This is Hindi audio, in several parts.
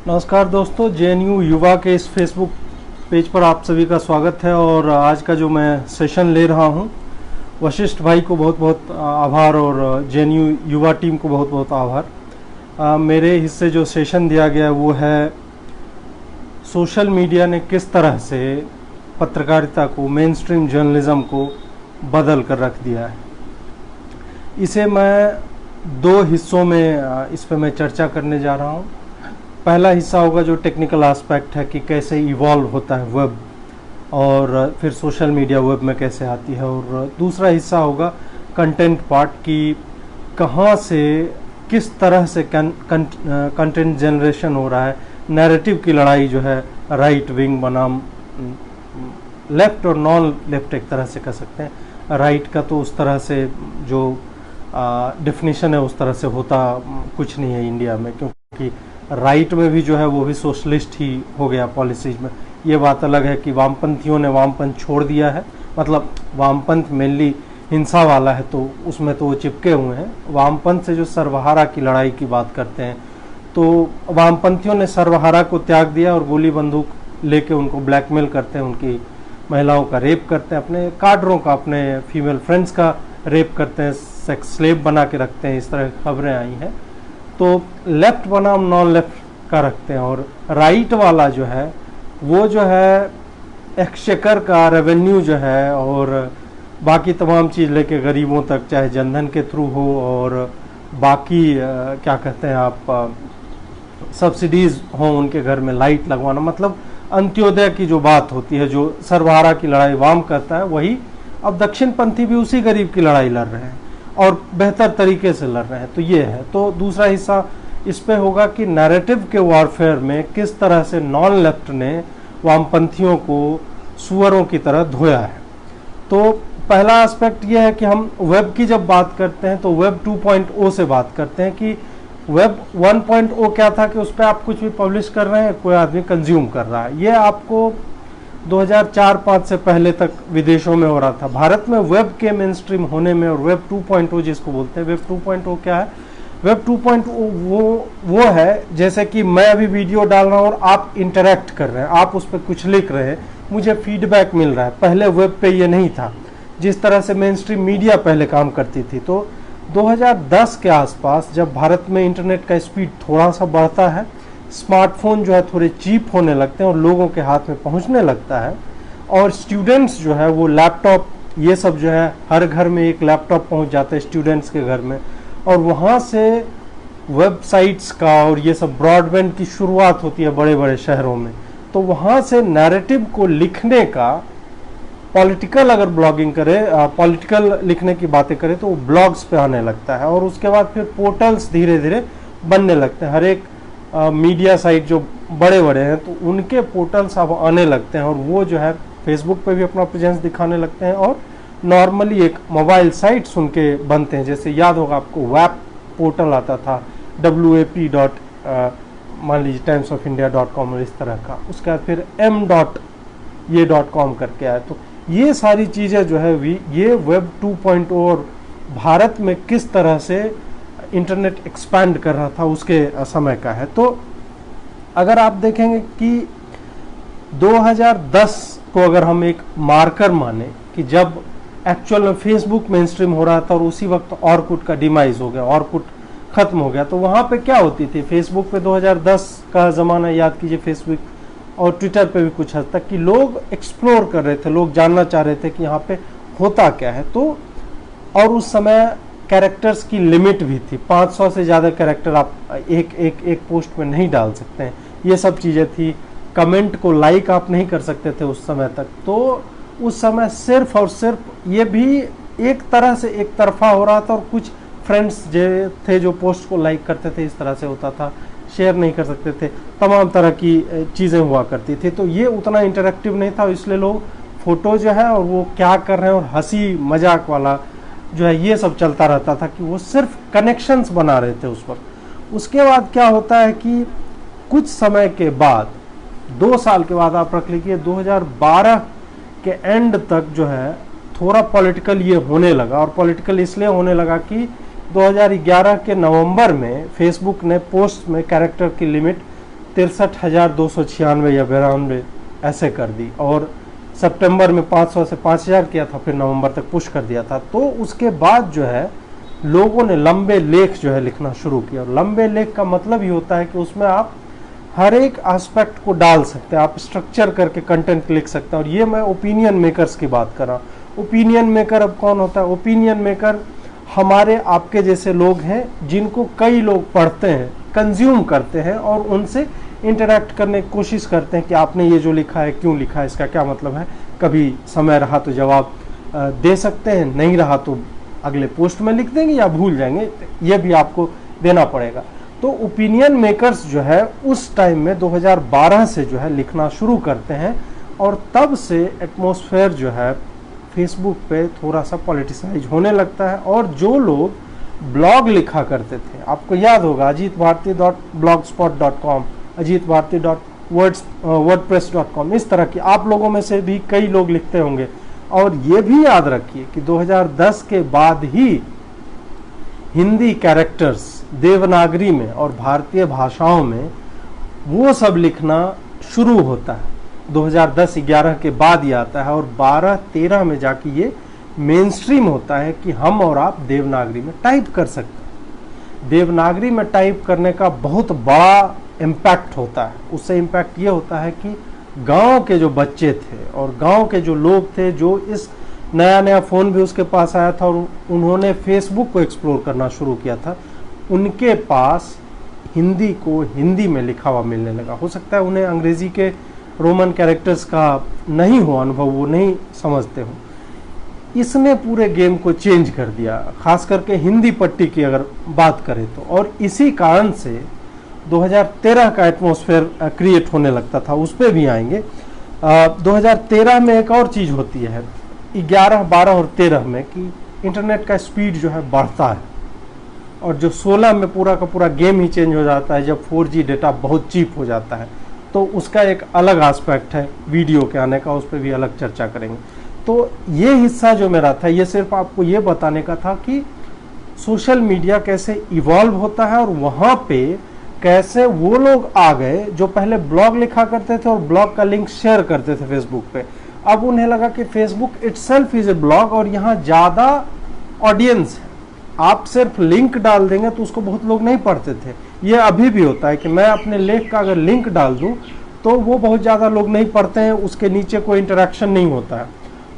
नमस्कार दोस्तों, जेएनयू युवा के इस फेसबुक पेज पर आप सभी का स्वागत है। और आज का जो मैं सेशन ले रहा हूं, वशिष्ठ भाई को बहुत बहुत आभार और जेएनयू युवा टीम को बहुत बहुत आभार। मेरे हिस्से जो सेशन दिया गया वो है सोशल मीडिया ने किस तरह से पत्रकारिता को, मेन स्ट्रीम जर्नलिज्म को बदल कर रख दिया है। इसे मैं दो हिस्सों में इस पर मैं चर्चा करने जा रहा हूँ। पहला हिस्सा होगा जो टेक्निकल एस्पेक्ट है कि कैसे इवॉल्व होता है वेब और फिर सोशल मीडिया वेब में कैसे आती है, और दूसरा हिस्सा होगा कंटेंट पार्ट की कहाँ से किस तरह से कंटेंट जनरेशन हो रहा है। नैरेटिव की लड़ाई जो है राइट विंग बनाम लेफ्ट और नॉन लेफ्ट एक तरह से कह सकते हैं। राइट का तो उस तरह से जो डेफिनेशन है उस तरह से होता कुछ नहीं है इंडिया में, क्योंकि राइट में भी जो है वो भी सोशलिस्ट ही हो गया पॉलिसीज में। ये बात अलग है कि वामपंथियों ने वामपंथ छोड़ दिया है, मतलब वामपंथ मेनली हिंसा वाला है तो उसमें तो वो चिपके हुए हैं। वामपंथ से जो सर्वहारा की लड़ाई की बात करते हैं तो वामपंथियों ने सर्वहारा को त्याग दिया और गोली बंदूक लेके उनको ब्लैकमेल करते हैं, उनकी महिलाओं का रेप करते हैं, अपने काडरों का, अपने फीमेल फ्रेंड्स का रेप करते हैं, सेक्स स्लेव बना के रखते हैं। इस तरह की खबरें आई हैं। तो लेफ्ट बनाम नॉन लेफ्ट का रखते हैं, और राइट वाला जो है वो जो है एक्सचेकर का रेवेन्यू जो है और बाकी तमाम चीज़ लेके गरीबों तक, चाहे जनधन के थ्रू हो और बाकी क्या कहते हैं आप, सब्सिडीज हों उनके घर में, लाइट लगवाना, मतलब अंत्योदय की जो बात होती है, जो सर्वहारा की लड़ाई वाम करता है, वही अब दक्षिणपंथी भी उसी गरीब की लड़ाई लड़ रहे हैं और बेहतर तरीके से लड़ रहे हैं। तो ये है। तो दूसरा हिस्सा इस पे होगा कि नैरेटिव के वॉरफेयर में किस तरह से नॉन लेफ्ट ने वामपंथियों को सुअरों की तरह धोया है। तो पहला एस्पेक्ट ये है कि हम वेब की जब बात करते हैं तो वेब 2.0 से बात करते हैं कि वेब 1.0 क्या था कि उस पर आप कुछ भी पब्लिश कर रहे हैं, कोई आदमी कंज्यूम कर रहा है। ये आपको 2004-5 से पहले तक विदेशों में हो रहा था। भारत में वेब के मेन स्ट्रीम होने में और वेब 2.0 जिसको बोलते हैं, वेब 2.0 क्या है? वेब 2.0 वो है जैसे कि मैं अभी वीडियो डाल रहा हूँ और आप इंटरेक्ट कर रहे हैं, आप उस पर कुछ लिख रहे हैं, मुझे फीडबैक मिल रहा है। पहले वेब पे ये नहीं था, जिस तरह से मेन स्ट्रीम मीडिया पहले काम करती थी। तो 2010 के आसपास जब भारत में इंटरनेट का स्पीड थोड़ा सा बढ़ता है, स्मार्टफोन जो है थोड़े चीप होने लगते हैं और लोगों के हाथ में पहुंचने लगता है, और स्टूडेंट्स जो है वो लैपटॉप, ये सब जो है हर घर में एक लैपटॉप पहुंच जाता है स्टूडेंट्स के घर में, और वहाँ से वेबसाइट्स का और ये सब ब्रॉडबैंड की शुरुआत होती है बड़े बड़े शहरों में। तो वहाँ से नैरेटिव को लिखने का, पॉलिटिकल अगर ब्लॉगिंग करे, पॉलिटिकल लिखने की बातें करें तो वो ब्लॉग्स पे आने लगता है, और उसके बाद फिर पोर्टल्स धीरे धीरे बनने लगते हैं। हर एक मीडिया साइट जो बड़े बड़े हैं तो उनके पोर्टल्स अब आने लगते हैं, और वो जो है फेसबुक पे भी अपना प्रेजेंस दिखाने लगते हैं, और नॉर्मली एक मोबाइल साइट्स उनके बनते हैं। जैसे याद होगा आपको वेब पोर्टल आता था WAP. मान लीजिए timesofIndia.com और इस तरह का। उसके बाद फिर m.com करके आया। तो ये सारी चीज़ें जो है ये वेब 2.0 और भारत में किस तरह से इंटरनेट एक्सपैंड कर रहा था उसके समय का है। तो अगर आप देखेंगे कि 2010 को अगर हम एक मार्कर माने कि जब एक्चुअल में फेसबुक मेन स्ट्रीम हो रहा था और उसी वक्त ऑरकुट का डिमाइज हो गया, ऑरकुट खत्म हो गया, तो वहाँ पे क्या होती थी फेसबुक पे 2010 का ज़माना याद कीजिए, फेसबुक और ट्विटर पे भी कुछ हद तक कि लोग एक्सप्लोर कर रहे थे, लोग जानना चाह रहे थे कि यहाँ पे होता क्या है। तो और उस समय कैरेक्टर्स की लिमिट भी थी, 500 से ज़्यादा कैरेक्टर आप एक पोस्ट में नहीं डाल सकते हैं, ये सब चीज़ें थी। कमेंट को लाइक आप नहीं कर सकते थे उस समय तक। तो उस समय सिर्फ और सिर्फ ये भी एक तरह से एक तरफा हो रहा था, और कुछ फ्रेंड्स जो थे जो पोस्ट को लाइक करते थे, इस तरह से होता था, शेयर नहीं कर सकते थे, तमाम तरह की चीज़ें हुआ करती थी। तो ये उतना इंटरेक्टिव नहीं था, इसलिए लोग फोटो जो है और वो क्या कर रहे हैं और हंसी मजाक वाला जो है ये सब चलता रहता था कि वो सिर्फ कनेक्शंस बना रहे थे उस वक्त। उसके बाद क्या होता है कि कुछ समय के बाद, 2 साल के बाद आप रख लीजिए, 2012 के एंड तक जो है थोड़ा पॉलिटिकल ये होने लगा। और पॉलिटिकल इसलिए होने लगा कि 2011 के नवंबर में फेसबुक ने पोस्ट में कैरेक्टर की लिमिट 63,296 या 92 ऐसे कर दी, और सितंबर में 500 से 5,000 किया था, फिर नवंबर तक पुश कर दिया था। तो उसके बाद जो है लोगों ने लंबे लेख जो है लिखना शुरू किया। और लंबे लेख का मतलब ये होता है कि उसमें आप हर एक एस्पेक्ट को डाल सकते हैं, आप स्ट्रक्चर करके कंटेंट लिख सकते हैं। और ये मैं ओपिनियन मेकर्स की बात कर रहा हूँ। ओपिनियन मेकर अब कौन होता है? ओपिनियन मेकर हमारे आपके जैसे लोग हैं जिनको कई लोग पढ़ते हैं, कंज्यूम करते हैं और उनसे इंटरैक्ट करने की कोशिश करते हैं कि आपने ये जो लिखा है क्यों लिखा है, इसका क्या मतलब है। कभी समय रहा तो जवाब दे सकते हैं, नहीं रहा तो अगले पोस्ट में लिख देंगे या भूल जाएंगे, ये भी आपको देना पड़ेगा। तो ओपिनियन मेकर्स जो है उस टाइम में 2012 से जो है लिखना शुरू करते हैं, और तब से एटमॉस्फेयर जो है फेसबुक पे थोड़ा सा पॉलिटिसाइज होने लगता है। और जो लोग ब्लॉग लिखा करते थे, आपको याद होगा ajitbharati.blogspot.com, ajitbharati.wordpress.com, इस तरह की आप लोगों में से भी कई लोग लिखते होंगे। और ये भी याद रखिए कि 2010 के बाद ही हिंदी कैरेक्टर्स देवनागरी में और भारतीय भाषाओं में वो सब लिखना शुरू होता है। 2010-11 के बाद ये आता है, और 12-13 में जाके ये मेन स्ट्रीम होता है कि हम और आप देवनागरी में टाइप कर सकते हैं। देवनागरी में टाइप करने का बहुत बड़ा इम्पैक्ट होता है। उससे इम्पैक्ट ये होता है कि गांव के जो बच्चे थे और गांव के जो लोग थे, जो इस नया नया फ़ोन भी उसके पास आया था और उन्होंने फेसबुक को एक्सप्लोर करना शुरू किया था, उनके पास हिंदी को हिंदी में लिखा हुआ मिलने लगा। हो सकता है उन्हें अंग्रेज़ी के रोमन कैरेक्टर्स का नहीं हो अनुभव, वो नहीं समझते हो। इसने पूरे गेम को चेंज कर दिया, खास करके हिंदी पट्टी की अगर बात करें तो। और इसी कारण से 2013 का एटमॉस्फेयर क्रिएट होने लगता था, उस पर भी आएंगे। 2013 में एक और चीज़ होती है 11, 12 और 13 में कि इंटरनेट का स्पीड जो है बढ़ता है, और जो 16 में पूरा का पूरा गेम ही चेंज हो जाता है जब 4G डेटा बहुत चीप हो जाता है। तो उसका एक अलग एस्पेक्ट है वीडियो के आने का, उस पर भी अलग चर्चा करेंगे। तो ये हिस्सा जो मेरा था ये सिर्फ आपको ये बताने का था कि सोशल मीडिया कैसे इवॉल्व होता है, और वहाँ पे कैसे वो लोग आ गए जो पहले ब्लॉग लिखा करते थे और ब्लॉग का लिंक शेयर करते थे फेसबुक पे। अब उन्हें लगा कि Facebook itself is a blog और यहाँ ज़्यादा ऑडियंस है, आप सिर्फ लिंक डाल देंगे तो उसको बहुत लोग नहीं पढ़ते थे। ये अभी भी होता है कि मैं अपने लेख का अगर लिंक डाल दूं तो वो बहुत ज़्यादा लोग नहीं पढ़ते हैं, उसके नीचे कोई इंटरेक्शन नहीं होता है।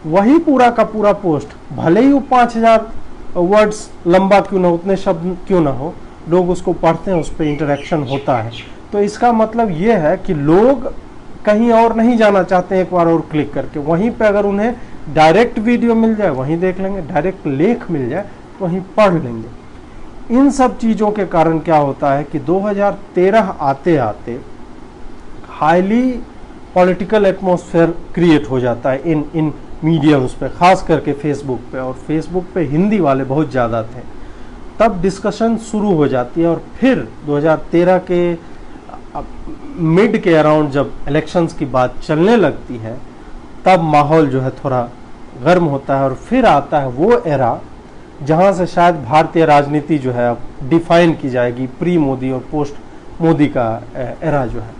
वही पूरा का पूरा पोस्ट भले ही वो 5,000 वर्ड्स लंबा क्यों ना, उतने शब्द क्यों ना हो, लोग उसको पढ़ते हैं, उस पर इंटरेक्शन होता है। तो इसका मतलब ये है कि लोग कहीं और नहीं जाना चाहते हैं, एक बार और क्लिक करके वहीं पे अगर उन्हें डायरेक्ट वीडियो मिल जाए वहीं देख लेंगे, डायरेक्ट लेख मिल जाए तो वहीं पढ़ लेंगे। इन सब चीज़ों के कारण क्या होता है कि 2013 आते आते हाईली पॉलिटिकल एटमॉस्फेयर क्रिएट हो जाता है इन मीडियम्स पे, खास करके फेसबुक पे। और फेसबुक पे हिंदी वाले बहुत ज़्यादा थे, तब डिस्कशन शुरू हो जाती है। और फिर 2013 के मिड के अराउंड जब इलेक्शंस की बात चलने लगती है तब माहौल जो है थोड़ा गर्म होता है, और फिर आता है वो एरा जहाँ से शायद भारतीय राजनीति जो है अब डिफाइन की जाएगी, प्री मोदी और पोस्ट मोदी का एरा जो है।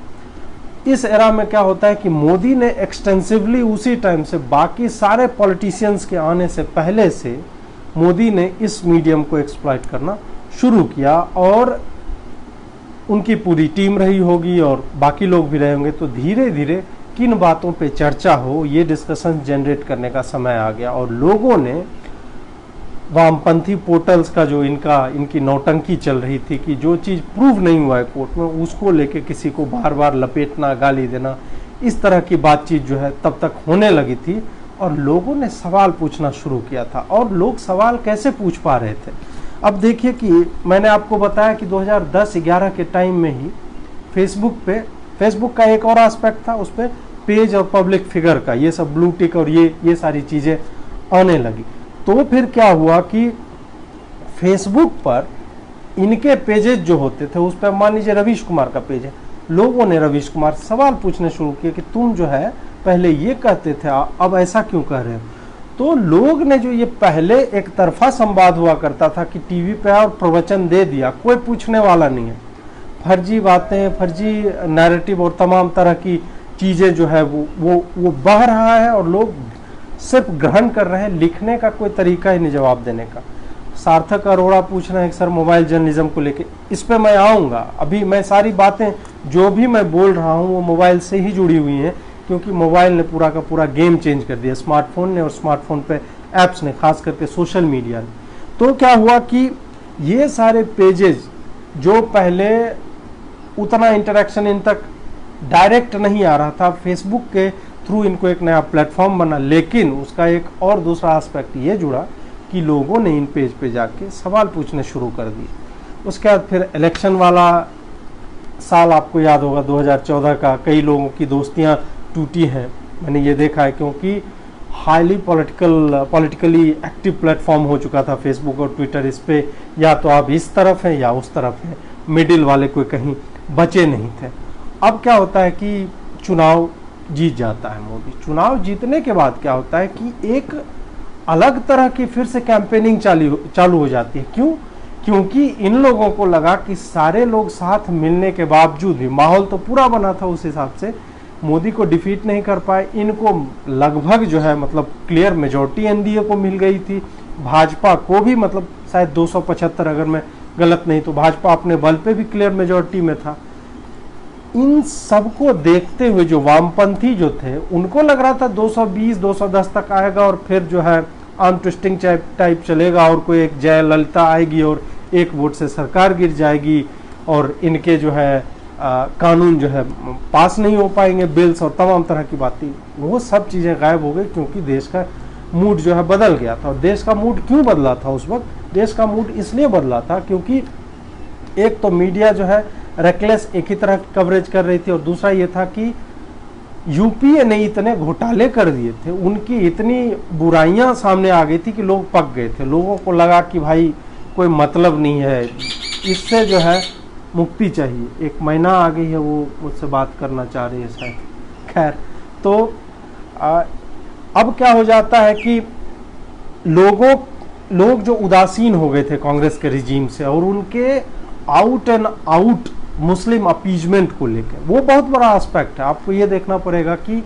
इस एरा में क्या होता है कि मोदी ने एक्सटेंसिवली उसी टाइम से, बाकी सारे पॉलिटिशियंस के आने से पहले से मोदी ने इस मीडियम को एक्सप्लॉइट करना शुरू किया, और उनकी पूरी टीम रही होगी और बाकी लोग भी रहे होंगे। तो धीरे धीरे किन बातों पे चर्चा हो, ये डिस्कशन जनरेट करने का समय आ गया, और लोगों ने वामपंथी पोर्टल्स का जो इनकी नौटंकी चल रही थी कि जो चीज़ प्रूव नहीं हुआ है कोर्ट में, उसको लेके किसी को बार बार लपेटना, गाली देना, इस तरह की बातचीत जो है तब तक होने लगी थी। और लोगों ने सवाल पूछना शुरू किया था। और लोग सवाल कैसे पूछ पा रहे थे? अब देखिए कि मैंने आपको बताया कि 2010-11 के टाइम में ही फेसबुक का एक और एस्पेक्ट था, उस पर पेज और पब्लिक फिगर का, ये सब ब्लू टिक और ये सारी चीज़ें आने लगी। तो फिर क्या हुआ कि फेसबुक पर इनके पेजेस जो होते थे, उस पर मान लीजिए रवीश कुमार का पेज है, लोगों ने रवीश कुमार सवाल पूछने शुरू किए कि तुम जो है पहले ये कहते थे, अब ऐसा क्यों कह रहे हो? तो लोग ने जो ये पहले एक तरफा संवाद हुआ करता था कि टीवी पे और प्रवचन दे दिया, कोई पूछने वाला नहीं है, फर्जी बातें, फर्जी नैरेटिव और तमाम तरह की चीज़ें जो है वो बह रहा है और लोग सिर्फ ग्रहण कर रहे हैं। लिखने का कोई तरीका ही नहीं जवाब देने का। सार्थक अरोड़ा पूछ रहे हैं कि सर मोबाइल जर्नलिज्म को लेके, इस पे मैं आऊँगा। अभी मैं सारी बातें जो भी मैं बोल रहा हूँ वो मोबाइल से ही जुड़ी हुई हैं, क्योंकि मोबाइल ने पूरा का पूरा गेम चेंज कर दिया, स्मार्टफोन ने और स्मार्टफोन पे ऐप्स ने, खास करके सोशल मीडिया ने। तो क्या हुआ कि ये सारे पेजेस जो पहले उतना इंटरेक्शन इन तक डायरेक्ट नहीं आ रहा था, फेसबुक के थ्रू इनको एक नया प्लेटफॉर्म बना, लेकिन उसका एक और दूसरा एस्पेक्ट ये जुड़ा कि लोगों ने इन पेज पे जाके सवाल पूछने शुरू कर दिए। उसके बाद फिर इलेक्शन वाला साल आपको याद होगा 2014 का, कई लोगों की दोस्तियां टूटी हैं, मैंने ये देखा है, क्योंकि हाईली पॉलिटिकली एक्टिव प्लेटफॉर्म हो चुका था फेसबुक और ट्विटर। इस पे या तो आप इस तरफ हैं या उस तरफ हैं, मिडिल वाले कोई कहीं बचे नहीं थे। अब क्या होता है कि चुनाव जीत जाता है मोदी। चुनाव जीतने के बाद क्या होता है कि एक अलग तरह की फिर से कैंपेनिंग चालू हो जाती है। क्यों? क्योंकि इन लोगों को लगा कि सारे लोग साथ मिलने के बावजूद भी, माहौल तो पूरा बना था उस हिसाब से, मोदी को डिफीट नहीं कर पाए। इनको लगभग जो है मतलब क्लियर मेजॉरिटी एनडीए को मिल गई थी, भाजपा को भी मतलब शायद 275, अगर मैं गलत नहीं तो भाजपा अपने बल पे भी क्लियर मेजॉरिटी में था। इन सबको देखते हुए जो वामपंथी जो थे उनको लग रहा था 220 210 तक आएगा और फिर जो है आर्म ट्विस्टिंग टाइप चलेगा और कोई एक जयललिता आएगी और एक वोट से सरकार गिर जाएगी और इनके जो है कानून जो है पास नहीं हो पाएंगे, बिल्स और तमाम तरह की बातें। वो सब चीज़ें गायब हो गई क्योंकि देश का मूड जो है बदल गया था। और देश का मूड क्यों बदला था उस वक्त? देश का मूड इसलिए बदला था क्योंकि एक तो मीडिया जो है रेकलेस एक ही तरह की कवरेज कर रही थी और दूसरा ये था कि यूपीए ने इतने घोटाले कर दिए थे, उनकी इतनी बुराइयां सामने आ गई थी कि लोग पक गए थे। लोगों को लगा कि भाई कोई मतलब नहीं है, इससे जो है मुक्ति चाहिए। एक महीना आ गई है वो मुझसे बात करना चाह रही है शायद। खैर, तो अब क्या हो जाता है कि लोग जो उदासीन हो गए थे कांग्रेस के रिजीम से और उनके out and out Muslim appeasement को लेकर, वो बहुत बड़ा एस्पेक्ट है। आपको ये देखना पड़ेगा कि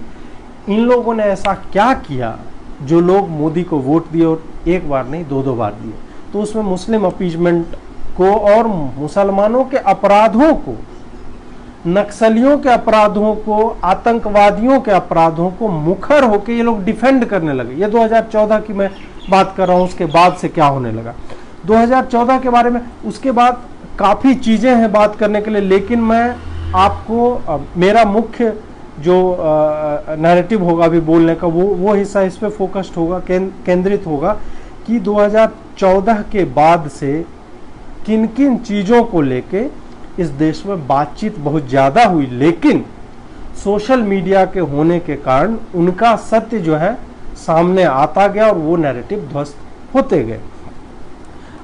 इन लोगों ने ऐसा क्या किया जो लोग मोदी को वोट दिए और एक बार नहीं दो बार दिए। तो उसमें मुस्लिम अपीजमेंट को और मुसलमानों के अपराधों को, नक्सलियों के अपराधों को, आतंकवादियों के अपराधों को मुखर होकर ये लोग डिफेंड करने लगे। ये 2014 की मैं बात कर रहा हूँ, उसके बाद से क्या होने लगा 2014 के बारे में। उसके बाद काफ़ी चीज़ें हैं बात करने के लिए, लेकिन मैं आपको मेरा मुख्य जो नैरेटिव होगा अभी बोलने का वो हिस्सा इस पे फोकस्ड होगा, केंद्रित होगा कि 2014 के बाद से किन किन चीज़ों को लेके इस देश में बातचीत बहुत ज़्यादा हुई, लेकिन सोशल मीडिया के होने के कारण उनका सत्य जो है सामने आता गया और वो नैरेटिव ध्वस्त होते गए।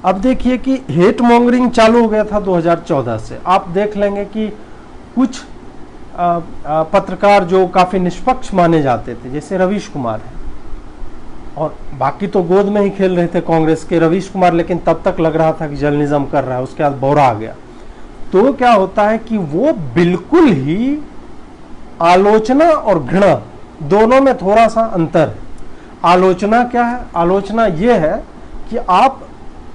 अब देखिए कि हेट मॉन्गरिंग चालू हो गया था 2014 से। आप देख लेंगे कि कुछ पत्रकार जो काफ़ी निष्पक्ष माने जाते थे, जैसे रवीश कुमार है, और बाकी तो गोद में ही खेल रहे थे कांग्रेस के रवीश कुमार, लेकिन तब तक लग रहा था कि जर्नलिज्म कर रहा है, उसके बाद बोरा आ गया। तो क्या होता है कि वो बिल्कुल ही आलोचना और घृणा दोनों में थोड़ा सा अंतर है। आलोचना क्या है? आलोचना ये है कि आप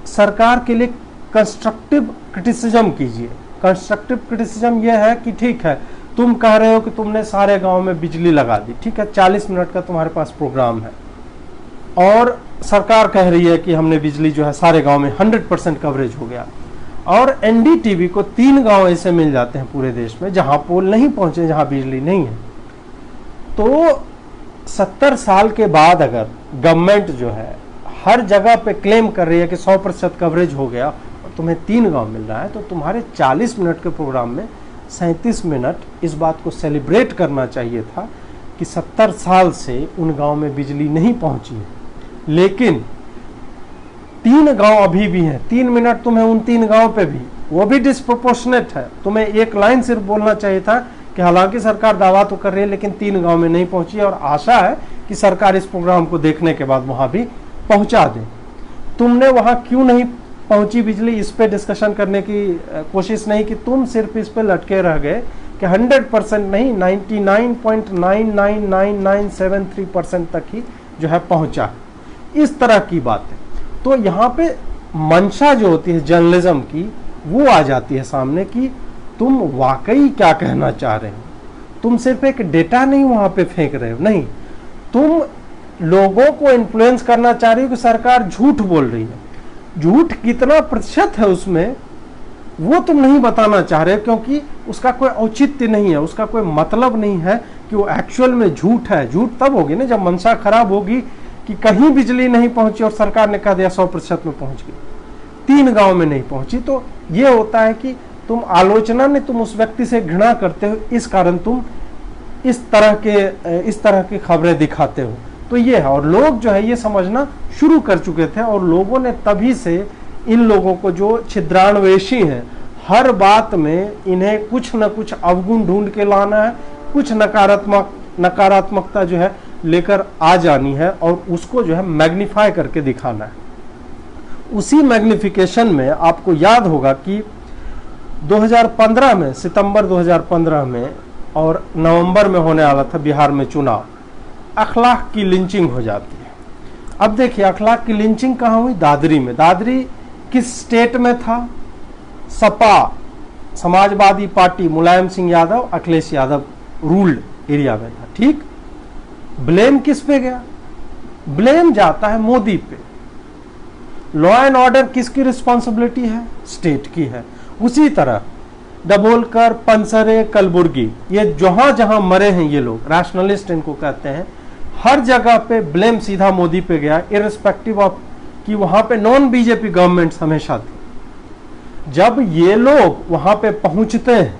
सरकार के लिए कंस्ट्रक्टिव क्रिटिसिज्म कीजिए। कंस्ट्रक्टिव क्रिटिसिज्म यह है कि ठीक है, तुम कह रहे हो कि तुमने सारे गांव में बिजली लगा दी, ठीक है, 40 मिनट का तुम्हारे पास प्रोग्राम है और सरकार कह रही है कि हमने बिजली जो है सारे गांव में 100% कवरेज हो गया, और एनडीटीवी को 3 गांव ऐसे मिल जाते हैं पूरे देश में जहां पोल नहीं पहुंचे, जहां बिजली नहीं है। तो 70 साल के बाद अगर गवर्नमेंट जो है हर जगह पे क्लेम कर रही है कि 100% कवरेज हो गया और तुम्हें 3 गांव मिल रहा है, तो तुम्हारे 40 मिनट के प्रोग्राम में 37 मिनट इस बात को सेलिब्रेट करना चाहिए था कि 70 साल से उन गांव में बिजली नहीं पहुंची है, लेकिन 3 गांव अभी भी हैं। 3 मिनट तुम्हें उन 3 गांव पे भी, वो भी डिस्प्रोपोर्शनेट है। तुम्हें एक लाइन सिर्फ बोलना चाहिए था कि हालांकि सरकार दावा तो कर रही है लेकिन 3 गांव में नहीं पहुंची, और आशा है कि सरकार इस प्रोग्राम को देखने के बाद वहां भी पहुंचा दे। तुमने वहां क्यों नहीं पहुंची बिजली, इस पे डिस्कशन करने की कोशिश नहीं कि तुम सिर्फ इस पे लटके रह गए कि 100% नहीं, 99.999973% तक ही जो है पहुंचा। इस तरह की बात है। तो यहाँ पे मंशा जो होती है जर्नलिज्म की, वो आ जाती है सामने कि तुम वाकई क्या कहना चाह रहे हो। तुम सिर्फ एक डेटा नहीं वहां पे फेंक रहे हो, नहीं, तुम लोगों को इन्फ्लुएंस करना चाह रही हो कि सरकार झूठ बोल रही है। झूठ कितना प्रतिशत है उसमें वो तुम नहीं बताना चाह रहे, क्योंकि उसका कोई औचित्य नहीं है, उसका कोई मतलब नहीं है कि वो एक्चुअल में झूठ है। झूठ तब होगी ना जब मंशा खराब होगी कि कहीं बिजली नहीं पहुंची और सरकार ने कह दिया 100% में पहुंच गई, 3 गांव में नहीं पहुंची। तो ये होता है कि तुम आलोचना में तुम उस व्यक्ति से घृणा करते हो, इस कारण तुम इस तरह की खबरें दिखाते हो। तो ये है, और लोग जो है ये समझना शुरू कर चुके थे, और लोगों ने तभी से इन लोगों को जो छिद्रान्वेषी हैं, हर बात में इन्हें कुछ न कुछ अवगुण ढूंढ के लाना है, कुछ नकारात्मकता जो है लेकर आ जानी है, और उसको जो है मैग्नीफाई करके दिखाना है। उसी मैग्निफिकेशन में आपको याद होगा कि 2015 में, सितंबर 2015 में और नवंबर में होने वाला था बिहार में चुनाव, अखलाक की लिंचिंग हो जाती है। अब देखिए अखलाक की लिंचिंग कहाँ हुई? दादरी में। दादरी किस स्टेट में था? Sapa, Samajwadi party, Mulayam Singh Yadav, Akhilesh Yadav ruled area में था। ठीक, ब्लेम किस पे गया? ब्लेम जाता है मोदी पे। लॉ एंड ऑर्डर किसकी रिस्पॉन्सिबिलिटी है? स्टेट की है। उसी तरह डबोलकर, पंसरे, कलबुर्गी, ये जहां जहां मरे हैं ये लोग, रैशनलिस्ट इनको कहते हैं, हर जगह पे ब्लेम सीधा मोदी पे गया, इररिस्पेक्टिव ऑफ कि वहां पे नॉन बीजेपी गवर्नमेंट्स हमेशा थी। जब ये लोग वहां पे पहुंचते हैं,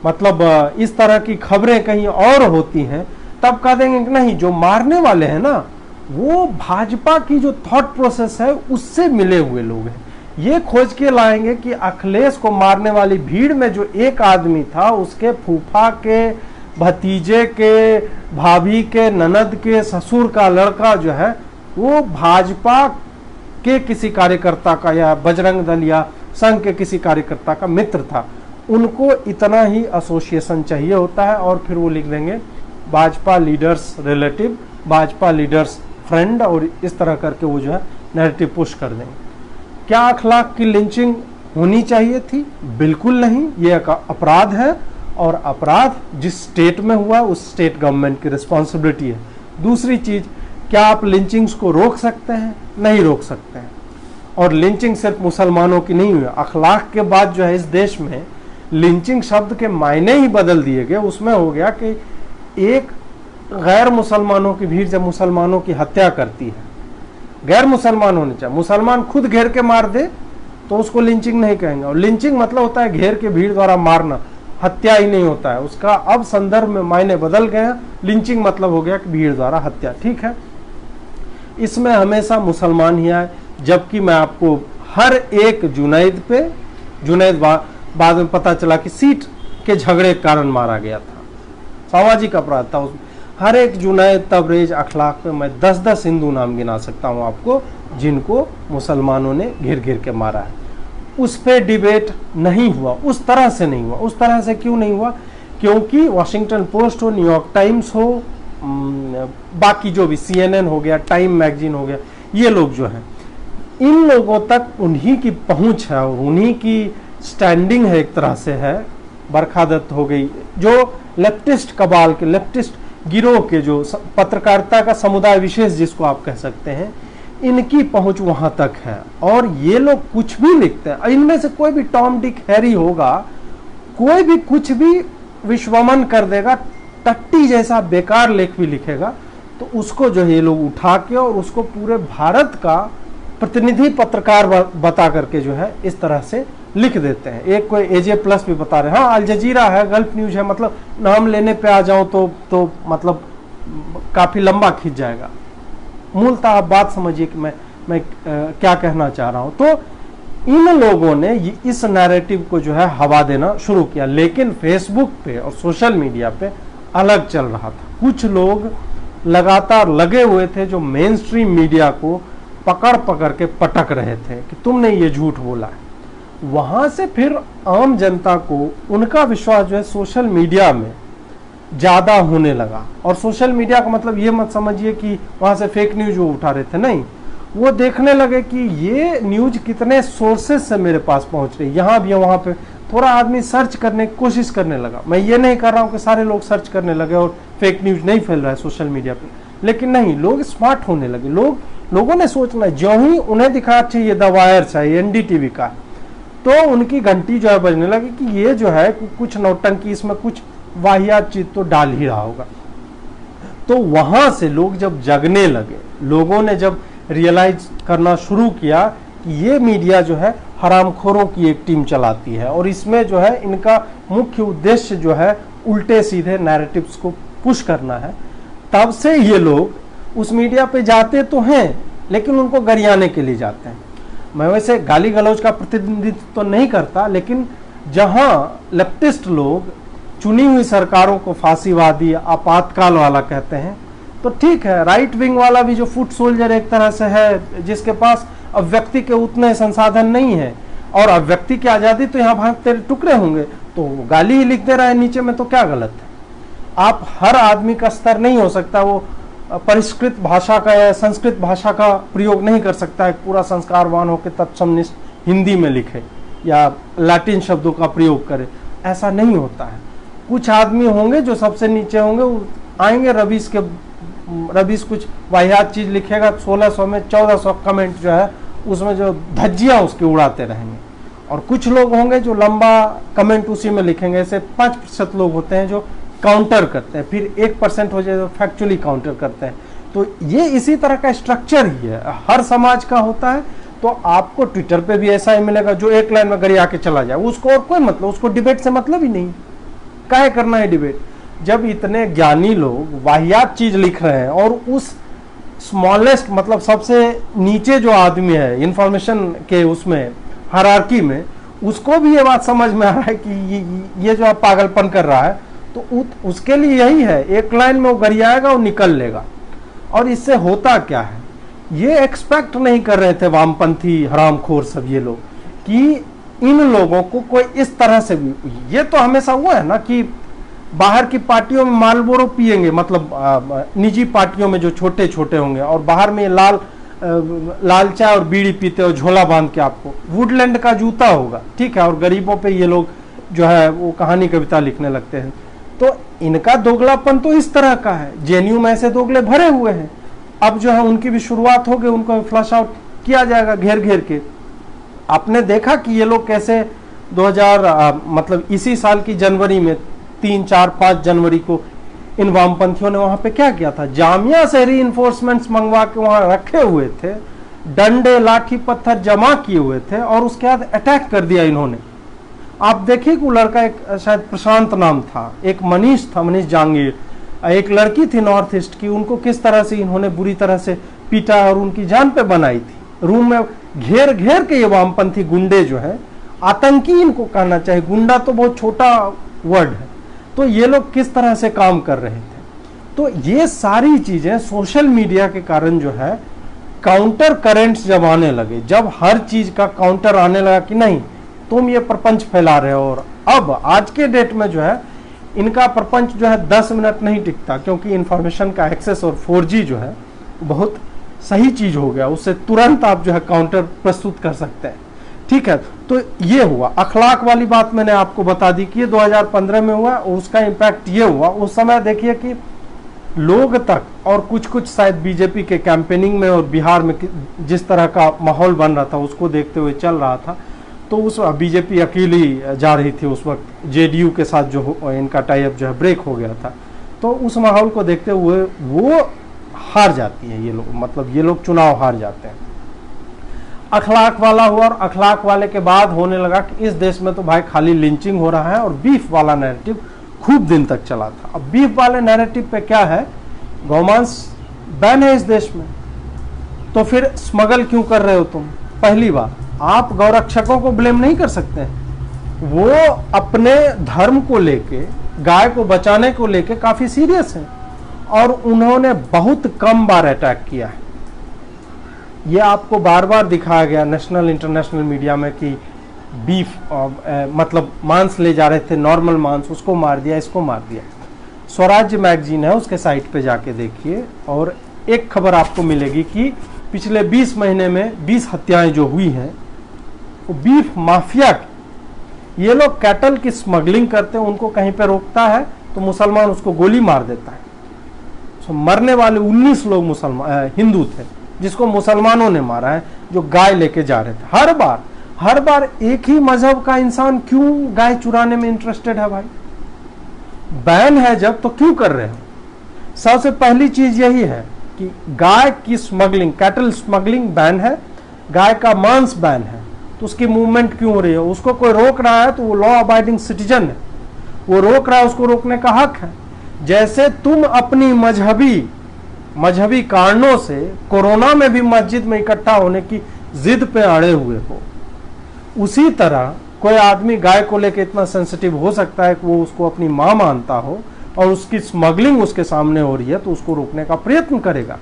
मतलब इस तरह की खबरें कहीं और होती हैं, तब कह देंगे कि नहीं, जो मारने वाले हैं ना वो भाजपा की जो थॉट प्रोसेस है उससे मिले हुए लोग हैं। ये खोज के लाएंगे कि अखिलेश को मारने वाली भीड़ में जो एक आदमी था, उसके फूफा के, भतीजे के, भाभी के, ननद के, ससुर का लड़का जो है वो भाजपा के किसी कार्यकर्ता का या बजरंग दल या संघ के किसी कार्यकर्ता का मित्र था। उनको इतना ही एसोसिएशन चाहिए होता है, और फिर वो लिख देंगे Bhajpa leaders relative, Bhajpa leaders friend, और इस तरह करके वो जो है नैरेटिव पुश कर देंगे। क्या अखलाक की लिंचिंग होनी चाहिए थी? बिल्कुल नहीं, ये एक अपराध है, और अपराध जिस स्टेट में हुआ उस स्टेट गवर्नमेंट की रिस्पॉन्सिबिलिटी है। दूसरी चीज, क्या आप लिंचिंग्स को रोक सकते हैं? नहीं रोक सकते हैं। और लिंचिंग सिर्फ मुसलमानों की नहीं हुई, अखलाक के बाद जो है इस देश में लिंचिंग शब्द के मायने ही बदल दिए गए। उसमें हो गया कि एक गैर मुसलमानों की भीड़ जब मुसलमानों की हत्या करती है, गैर मुसलमान होने चाहिए, मुसलमान खुद घेर के मार दे तो उसको लिंचिंग नहीं कहेंगे। और लिंचिंग मतलब होता है घेर के भीड़ द्वारा मारना, हत्या ही नहीं होता है उसका। अब संदर्भ में मायने बदल गए, लिंचिंग मतलब हो गया कि भीड़ द्वारा हत्या। ठीक है, इसमें हमेशा मुसलमान ही आए, जबकि मैं आपको हर एक जुनैद पे, जुनैद बाद में पता चला कि सीट के झगड़े के कारण मारा गया था, सामाजिक अपराध था उसमें। हर एक जुनैद, तबरेज, अखलाक पे मैं 10-10 हिंदू नाम गिना सकता हूं आपको जिनको मुसलमानों ने घेर घेर के मारा है। उस पे डिबेट नहीं हुआ, उस तरह से नहीं हुआ। उस तरह से क्यों नहीं हुआ? क्योंकि वॉशिंगटन पोस्ट हो, न्यूयॉर्क टाइम्स हो, बाकी जो भी CNN हो गया, टाइम मैगजीन हो गया, ये लोग जो हैं, इन लोगों तक उन्हीं की पहुंच है और उन्हीं की स्टैंडिंग है, एक तरह से है। बरखा दत्त हो गई, जो लेफ्टिस्ट कबाल के, लेफ्टिस्ट गिरोह के, जो पत्रकारिता का समुदाय विशेष जिसको आप कह सकते हैं, इनकी पहुंच वहां तक है। और ये लोग कुछ भी लिखते हैं, इनमें से कोई भी टॉम डिक हैरी होगा, कोई भी कुछ भी विश्वमन कर देगा, टट्टी जैसा बेकार लेख भी लिखेगा, तो उसको जो है ये लोग उठा के और उसको पूरे भारत का प्रतिनिधि पत्रकार बता करके जो है इस तरह से लिख देते हैं। एक कोई AJ+ भी बता रहे हैं, हाँ अल जजीरा है, गल्फ न्यूज है, मतलब नाम लेने पे आ जाओ तो मतलब काफी लंबा खींच जाएगा। मूलतः आप बात समझिए कि मैं क्या कहना चाह रहा हूं। तो इन लोगों ने इस नैरेटिव को जो है हवा देना शुरू किया, लेकिन फेसबुक पे और सोशल मीडिया पे अलग चल रहा था। कुछ लोग लगातार लगे हुए थे जो मेन स्ट्रीम मीडिया को पकड़ पकड़ के पटक रहे थे कि तुमने ये झूठ बोला है। वहां से फिर आम जनता को उनका विश्वास जो है सोशल मीडिया में ज्यादा होने लगा। और सोशल मीडिया का मतलब ये मत समझिए कि वहां से फेक न्यूज वो उठा रहे थे, नहीं, वो देखने लगे कि ये न्यूज कितने सोर्सेज से मेरे पास पहुंच रही, यहाँ भी वहां पे थोड़ा आदमी सर्च करने की कोशिश करने लगा। मैं ये नहीं कर रहा हूँ कि सारे लोग सर्च करने लगे और फेक न्यूज नहीं फैल रहा है सोशल मीडिया पे, लेकिन नहीं, लोग स्मार्ट होने लगे। लोगों ने सोचना, जो ही उन्हें दिखा अच्छा ये द वायर है, एनडीटीवी का, तो उनकी घंटी जो है बजने लगी कि ये जो है कुछ नौटंकी, इसमें कुछ वाहियात चीज तो डाल ही रहा होगा। तो वहां से लोग जब जगने लगे, लोगों ने जब रियलाइज करना शुरू किया कि ये मीडिया जो है हरामखोरों की एक टीम चलाती है और इसमें जो है इनका मुख्य उद्देश्य जो है उल्टे सीधे नैरेटिव्स को पुश करना है, तब से ये लोग उस मीडिया पे जाते तो हैं लेकिन उनको गरियाने के लिए जाते हैं। मैं वैसे गाली गलौज का प्रतिनिधित्व तो नहीं करता, लेकिन जहां लेफ्टिस्ट लोग चुनी हुई सरकारों को फांसीवादी आपातकाल वाला कहते हैं, तो ठीक है, राइट विंग वाला भी जो फुट सोल्जर एक तरह से है, जिसके पास अब व्यक्ति के उतने संसाधन नहीं है और अब व्यक्ति की आजादी तो यहाँ भाग तेरे टुकड़े होंगे, तो गाली ही लिख दे रहा है नीचे में, तो क्या गलत है। आप हर आदमी का स्तर नहीं हो सकता, वो परिष्कृत भाषा का या संस्कृत भाषा का प्रयोग नहीं कर सकता है, पूरा संस्कारवान होकर तत्समनिष्ठ हिंदी में लिखे या लैटिन शब्दों का प्रयोग करे, ऐसा नहीं होता है। कुछ आदमी होंगे जो सबसे नीचे होंगे, वो आएंगे, रबीस कुछ वाहियात चीज लिखेगा, 1600 में 1400 कमेंट जो है उसमें जो धज्जियां उसकी उड़ाते रहेंगे। और कुछ लोग होंगे जो लंबा कमेंट उसी में लिखेंगे। ऐसे 5% लोग होते हैं जो काउंटर करते हैं, फिर 1% हो जाए तो फैक्चुअली काउंटर करते हैं। तो ये इसी तरह का स्ट्रक्चर ही है, हर समाज का होता है। तो आपको ट्विटर पे भी ऐसा ही मिलेगा जो एक लाइन में गरिया के चला जाए, उसको और कोई मतलब, उसको डिबेट से मतलब ही नहीं, काहे करना है डिबेट। जब इतने ज्ञानी लोग वाहियात चीज लिख रहे हैं और उस स्मॉलेस्ट मतलब सबसे नीचे जो आदमी है इंफॉर्मेशन के उसमें हायरार्की में, उसको भी ये बात समझ में आ रहा है कि ये जो आप पागलपन कर रहा है, तो उसके लिए यही है, एक लाइन में वो गरियाएगा और निकल लेगा। और इससे होता क्या है, ये एक्सपेक्ट नहीं कर रहे थे वामपंथी हरामखोर सब ये लोग कि इन लोगों को कोई इस तरह से भी, ये तो हमेशा हुआ है ना कि बाहर की पार्टियों में मालबोरो पिएंगे, मतलब निजी पार्टियों में जो छोटे छोटे होंगे, और बाहर में लाल चाय और बीड़ी पीते हो झोला बांध के, आपको वुडलैंड का जूता होगा, ठीक है, और गरीबों पे ये लोग जो है वो कहानी कविता लिखने लगते हैं। तो इनका दोगलापन तो इस तरह का है, जेएनयू में ऐसे दोगले भरे हुए हैं। अब जो है उनकी भी शुरुआत हो गई, उनको फ्लश आउट किया जाएगा घेर घेर के। आपने देखा कि ये लोग कैसे 2000 मतलब इसी साल की जनवरी में 3, 4, 5 जनवरी को इन वामपंथियों ने वहां पे क्या किया था, जामिया से रीइंफोर्समेंट्स मंगवा के वहां रखे हुए थे, डंडे लाठी पत्थर जमा किए हुए थे और उसके बाद अटैक कर दिया इन्होंने। आप देखिए कि वो लड़का, एक शायद प्रशांत नाम था, एक मनीष था, मनीष जांगीर, एक लड़की थी नॉर्थ ईस्ट की, उनको किस तरह से इन्होंने बुरी तरह से पीटा और उनकी जान पे बनाई थी। रूम में घेर घेर के ये वामपंथी गुंडे जो है, आतंकी इनको कहना चाहिए, गुंडा तो बहुत छोटा वर्ड है, तो ये लोग किस तरह से काम कर रहे थे। तो ये सारी चीजें सोशल मीडिया के कारण जो है काउंटर करेंट्स जब आने लगे, जब हर चीज का काउंटर आने लगा कि नहीं तुम ये प्रपंच फैला रहे हो। और अब आज के डेट में जो है इनका प्रपंच जो है 10 मिनट नहीं टिकता, क्योंकि इंफॉर्मेशन का एक्सेस और 4G जो है बहुत सही चीज हो गया, उससे तुरंत आप जो है काउंटर प्रस्तुत कर सकते हैं। ठीक है, तो ये हुआ अखलाक वाली बात, मैंने आपको बता दी कि ये 2015 में हुआ और उसका इम्पैक्ट ये हुआ। उस समय देखिए कि लोग तक, और कुछ शायद बीजेपी के कैंपेनिंग में और बिहार में जिस तरह का माहौल बन रहा था उसको देखते हुए चल रहा था, तो उस बीजेपी अकेली जा रही थी उस वक्त, जेडीयू के साथ जो इनका टाई अप जो है ब्रेक हो गया था। तो उस माहौल को देखते हुए वो हार जाती है ये लोग, मतलब ये लोग चुनाव हार जाते हैं। अखलाक वाला हुआ और अखलाक वाले के बाद होने लगा कि इस देश में तो भाई खाली लिंचिंग हो रहा है, और बीफ वाला नैरेटिव खूब दिन तक चला था। अब बीफ वाले नैरेटिव पे क्या है, गौमांस बैन है इस देश में, तो फिर स्मगल क्यों कर रहे हो तुम। पहली बात, आप गौरक्षकों को ब्लेम नहीं कर सकते हैं, वो अपने धर्म को लेके, गाय को बचाने को लेके काफी सीरियस हैं, और उन्होंने बहुत कम बार अटैक किया है। ये आपको बार बार दिखाया गया नेशनल इंटरनेशनल मीडिया में कि बीफ मतलब मांस ले जा रहे थे, नॉर्मल मांस, उसको मार दिया, इसको मार दिया। स्वराज्य मैगजीन है, उसके साइट पे जाके देखिए और एक खबर आपको मिलेगी कि पिछले 20 महीने में 20 हत्याएं जो हुई हैं वो बीफ माफिया की। ये लोग कैटल की स्मगलिंग करते हैं, उनको कहीं पे रोकता है तो मुसलमान उसको गोली मार देता है। तो मरने वाले 19 लोग मुसलमान हिंदू थे जिसको मुसलमानों ने मारा है, जो गाय लेके जा रहे थे। हर बार एक ही मजहब का इंसान क्यों गाय चुराने में इंटरेस्टेड है भाई? बैन है जब तो क्यों कर रहे हो? सबसे पहली चीज यही है कि गाय की स्मगलिंग, कैटल स्मगलिंग बैन है, गाय का मांस बैन है, तो उसकी मूवमेंट क्यों हो रही है? उसको कोई रोक रहा है तो वो लॉ अबाइडिंग सिटीजन है, वो रोक रहा है, उसको रोकने का हक है। जैसे तुम अपनी मजहबी कारणों से कोरोना में भी मस्जिद में इकट्ठा होने की जिद पे अड़े हुए हो, उसी तरह कोई आदमी गाय को लेकर इतना सेंसिटिव हो सकता है कि वो उसको अपनी मां मानता हो और उसकी स्मगलिंग उसके सामने हो रही है तो उसको रोकने का प्रयत्न करेगा।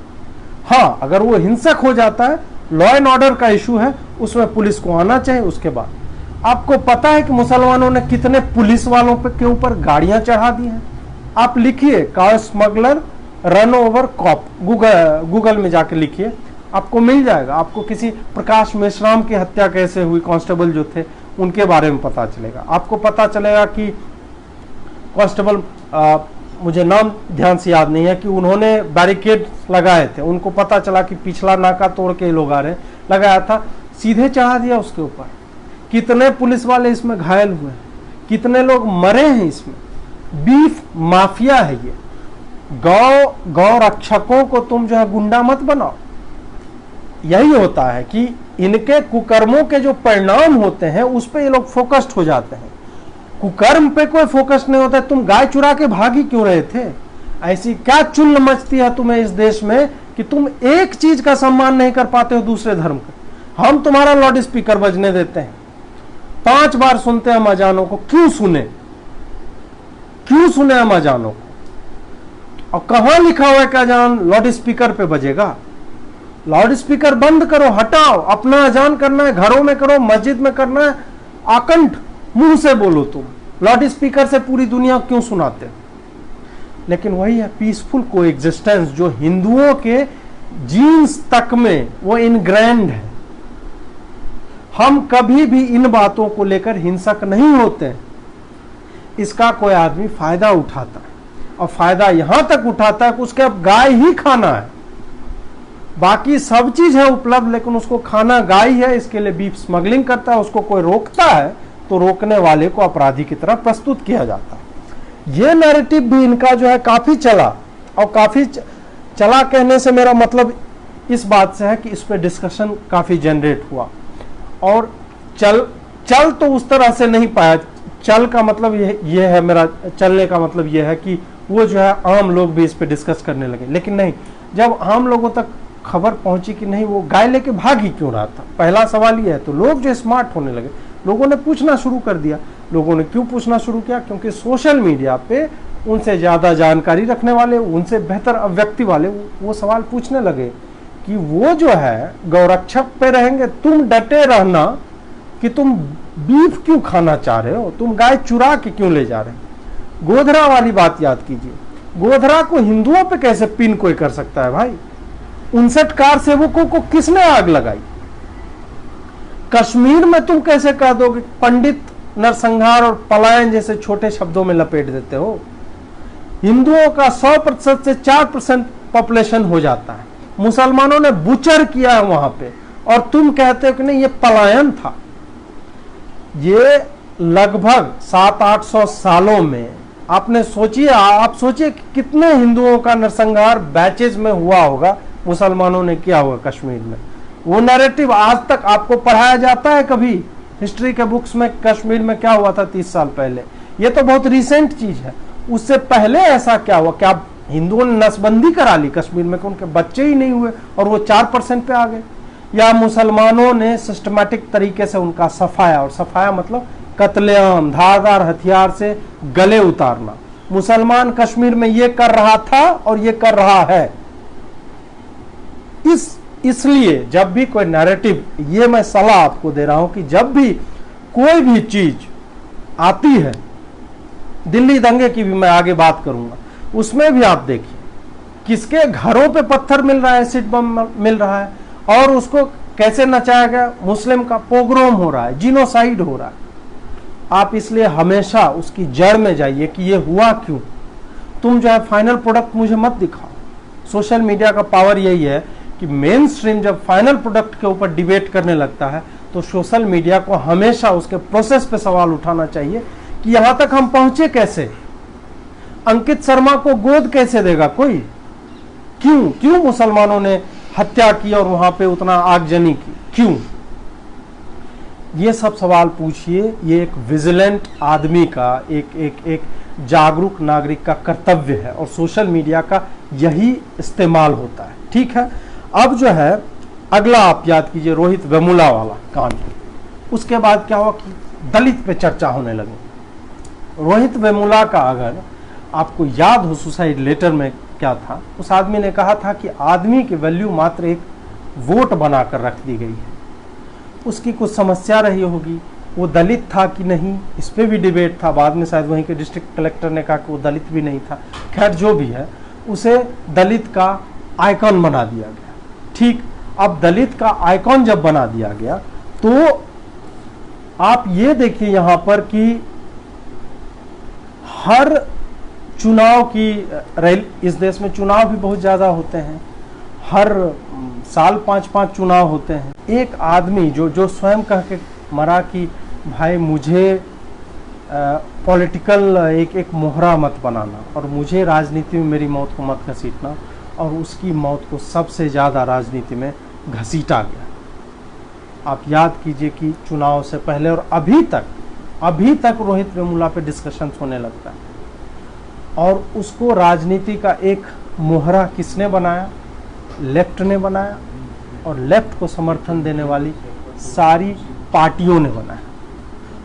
हाँ, अगर वो हिंसक हो जाता है, लॉ एंड ऑर्डर का इशू है, उसमें पुलिस को आना चाहिए। उसके बाद आपको पता है कि मुसलमानों ने कितने पुलिस वालों के ऊपर गाड़ियां चढ़ा दी हैं? आप लिखिए car smuggler run over cop, Google में जाके लिखिए, आपको मिल जाएगा। आपको किसी प्रकाश मेश्राम की हत्या कैसे हुई, कांस्टेबल जो थे उनके बारे में पता चलेगा। आपको पता चलेगा कि कांस्टेबल, मुझे नाम ध्यान से याद नहीं है, कि उन्होंने बैरिकेड लगाए थे, उनको पता चला कि पिछला नाका तोड़ के लोग आ रहे, लगाया था, सीधे चढ़ा दिया उसके ऊपर। कितने पुलिस वाले इसमें घायल हुए, कितने लोग मरे हैं इसमें। बीफ माफिया है ये। गौ रक्षकों को तुम जो है गुंडा मत बनाओ। यही होता है कि इनके कुकर्मों के जो परिणाम होते हैं उस पे ये लोग फोकस्ड हो जाते हैं, कुकर्म पे कोई फोकस नहीं होता है। तुम गाय चुरा के भागी क्यों रहे थे? ऐसी क्या चुल मचती है तुम्हें इस देश में कि तुम एक चीज का सम्मान नहीं कर पाते हो दूसरे धर्म का? हम तुम्हारा लाउड स्पीकर बजने देते हैं, 5 बार सुनते हैं हम अजानों को। क्यों सुने हम अजानों को? और कहां लिखा हुआ है कि अजान लाउड स्पीकर पे बजेगा? लाउड स्पीकर बंद करो, हटाओ। अपना अजान करना है घरों में करो, मस्जिद में करना है, आकंठ मुंह से बोलो। तुम लाउड स्पीकर से पूरी दुनिया क्यों सुनाते हो? लेकिन वही है पीसफुल कोएग्जिस्टेंस जो हिंदुओं के जीन्स तक में वो इनग्रैंड है। हम कभी भी इन बातों को लेकर हिंसक नहीं होते हैं। इसका कोई आदमी फायदा उठाता है और फायदा यहां तक उठाता है कि उसके अब गाय ही खाना है, बाकी सब चीज है उपलब्ध, लेकिन उसको खाना गाय है, इसके लिए बीफ स्मगलिंग करता है। उसको कोई रोकता है तो रोकने वाले को अपराधी की तरह प्रस्तुत किया जाता है। ये नैरेटिव भी इनका जो है काफी चला, और काफी चला कहने से मेरा मतलब इस बात से है कि इस पे डिस्कशन काफी जनरेट हुआ, और चल तो उस तरह से नहीं पाया। चल का मतलब ये है, मेरा चलने का मतलब ये है कि वो जो है आम लोग भी इस पे डिस्कस करने लगे। लेकिन नहीं, जब आम लोगों तक खबर पहुंची कि नहीं वो गाय लेके भाग ही क्यों रहा था, पहला सवाल ये है, तो लोग जो स्मार्ट होने लगे, लोगों ने पूछना शुरू कर दिया। लोगों ने क्यों पूछना शुरू किया? क्योंकि सोशल मीडिया पे उनसे ज्यादा जानकारी रखने वाले, उनसे बेहतर अभिव्यक्ति वाले वो सवाल पूछने लगे कि वो जो है गौरक्षक पे रहेंगे, तुम डटे रहना कि तुम बीफ क्यों खाना चाह रहे हो, तुम गाय चुरा के क्यों ले जा रहे हो। गोधरा वाली बात याद कीजिए, गोधरा को हिंदुओं पे कैसे पिन कोई कर सकता है भाई? 59 कार सेवकों को किसने आग लगाई? कश्मीर में तुम कैसे कह दोगे? पंडित नरसंहार और पलायन जैसे छोटे शब्दों में लपेट देते हो। हिंदुओं का 100% से 4% पॉपुलेशन हो जाता है, मुसलमानों ने बुचर किया है वहां पे, और तुम कहते हो कि नहीं ये पलायन था। ये लगभग 700-800 सालों में आपने सोचिए, आप सोचिए कितने हिंदुओं का नरसंहार बैचेज में हुआ होगा, मुसलमानों ने किया होगा कश्मीर में। वो नैरेटिव आज तक आपको पढ़ाया जाता है कभी हिस्ट्री के बुक्स में? कश्मीर में क्या हुआ था 30 साल पहले? ये तो बहुत रिसेंट चीज है। उससे पहले ऐसा क्या हुआ? क्या हिंदुओं ने नसबंदी करा ली कश्मीर में कि उनके बच्चे ही नहीं हुए और वो 4% पे आ गए? या मुसलमानों ने सिस्टमैटिक तरीके से उनका सफाया, और सफाया मतलब कत्लेआम, धारदार हथियार से गले उतारना। मुसलमान कश्मीर में ये कर रहा था और ये कर रहा है। इस इसलिए जब भी कोई नैरेटिव, ये मैं सलाह आपको दे रहा हूं कि जब भी कोई भी चीज आती है, दिल्ली दंगे की भी मैं आगे बात करूंगा, उसमें भी आप देखिए किसके घरों पे पत्थर मिल रहा है, एसिड बम मिल रहा है, और उसको कैसे नचाया गया, मुस्लिम का पोग्रोम हो रहा है, जिनोसाइड हो रहा है। आप इसलिए हमेशा उसकी जड़ में जाइए कि ये हुआ क्यों। तुम जो है फाइनल प्रोडक्ट मुझे मत दिखाओ। सोशल मीडिया का पावर यही है कि मेन स्ट्रीम जब फाइनल प्रोडक्ट के ऊपर डिबेट करने लगता है तो सोशल मीडिया को हमेशा उसके प्रोसेस पे सवाल उठाना चाहिए कि यहां तक हम पहुंचे कैसे, अंकित शर्मा को गोद कैसे देगा कोई, क्यों मुसलमानों ने हत्या की और वहां पे उतना आगजनी की, क्यों? ये सब सवाल पूछिए। ये एक विजिलेंट आदमी का, एक जागरूक नागरिक का कर्तव्य है, और सोशल मीडिया का यही इस्तेमाल होता है। ठीक है, अब जो है अगला आप याद कीजिए, रोहित वेमुला वाला कांड। उसके बाद क्या हुआ कि दलित पे चर्चा होने लगी। रोहित वेमुला का अगर आपको याद हो सुसाइड लेटर में क्या था, उस आदमी ने कहा था कि आदमी की वैल्यू मात्र एक वोट बनाकर रख दी गई है। उसकी कुछ समस्या रही होगी, वो दलित था कि नहीं, इस पे भी डिबेट था। बाद में शायद वहीं के डिस्ट्रिक्ट कलेक्टर ने कहा कि वो दलित भी नहीं था। खैर जो भी है, उसे दलित का आइकॉन बना दिया गया। ठीक, अब दलित का आइकॉन जब बना दिया गया तो आप ये देखिए यहां पर कि हर चुनाव की इस देश में चुनाव भी बहुत ज्यादा होते हैं, हर साल 5-5 चुनाव होते हैं। एक आदमी जो स्वयं कह के मरा कि भाई मुझे पॉलिटिकल एक मोहरा मत बनाना और मुझे राजनीति में मेरी मौत को मत घसीटना, और उसकी मौत को सबसे ज़्यादा राजनीति में घसीटा गया। आप याद कीजिए कि चुनाव से पहले और अभी तक रोहित वेमुला पे डिस्कशंस होने लगता है, और उसको राजनीति का एक मोहरा किसने बनाया? लेफ्ट ने बनाया, और लेफ्ट को समर्थन देने वाली सारी पार्टियों ने बनाया।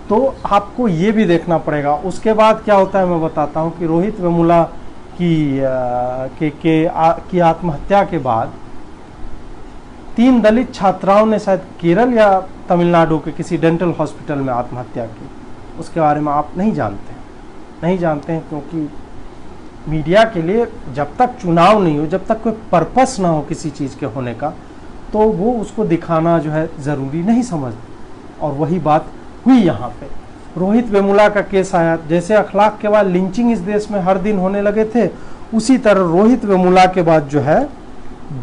तो आपको ये भी देखना पड़ेगा। उसके बाद क्या होता है मैं बताता हूँ कि रोहित वेमुला की आत्महत्या के बाद 3 दलित छात्राओं ने शायद केरल या तमिलनाडु के किसी डेंटल हॉस्पिटल में आत्महत्या की। उसके बारे में आप नहीं जानते हैं क्योंकि मीडिया के लिए जब तक चुनाव नहीं हो, जब तक कोई पर्पस ना हो किसी चीज़ के होने का, तो वो उसको दिखाना जो है ज़रूरी नहीं समझते। और वही बात हुई यहाँ पे। रोहित वेमुला का केस आया, जैसे अखलाक के बाद लिंचिंग इस देश में हर दिन होने लगे थे, उसी तरह रोहित वेमुला के बाद जो है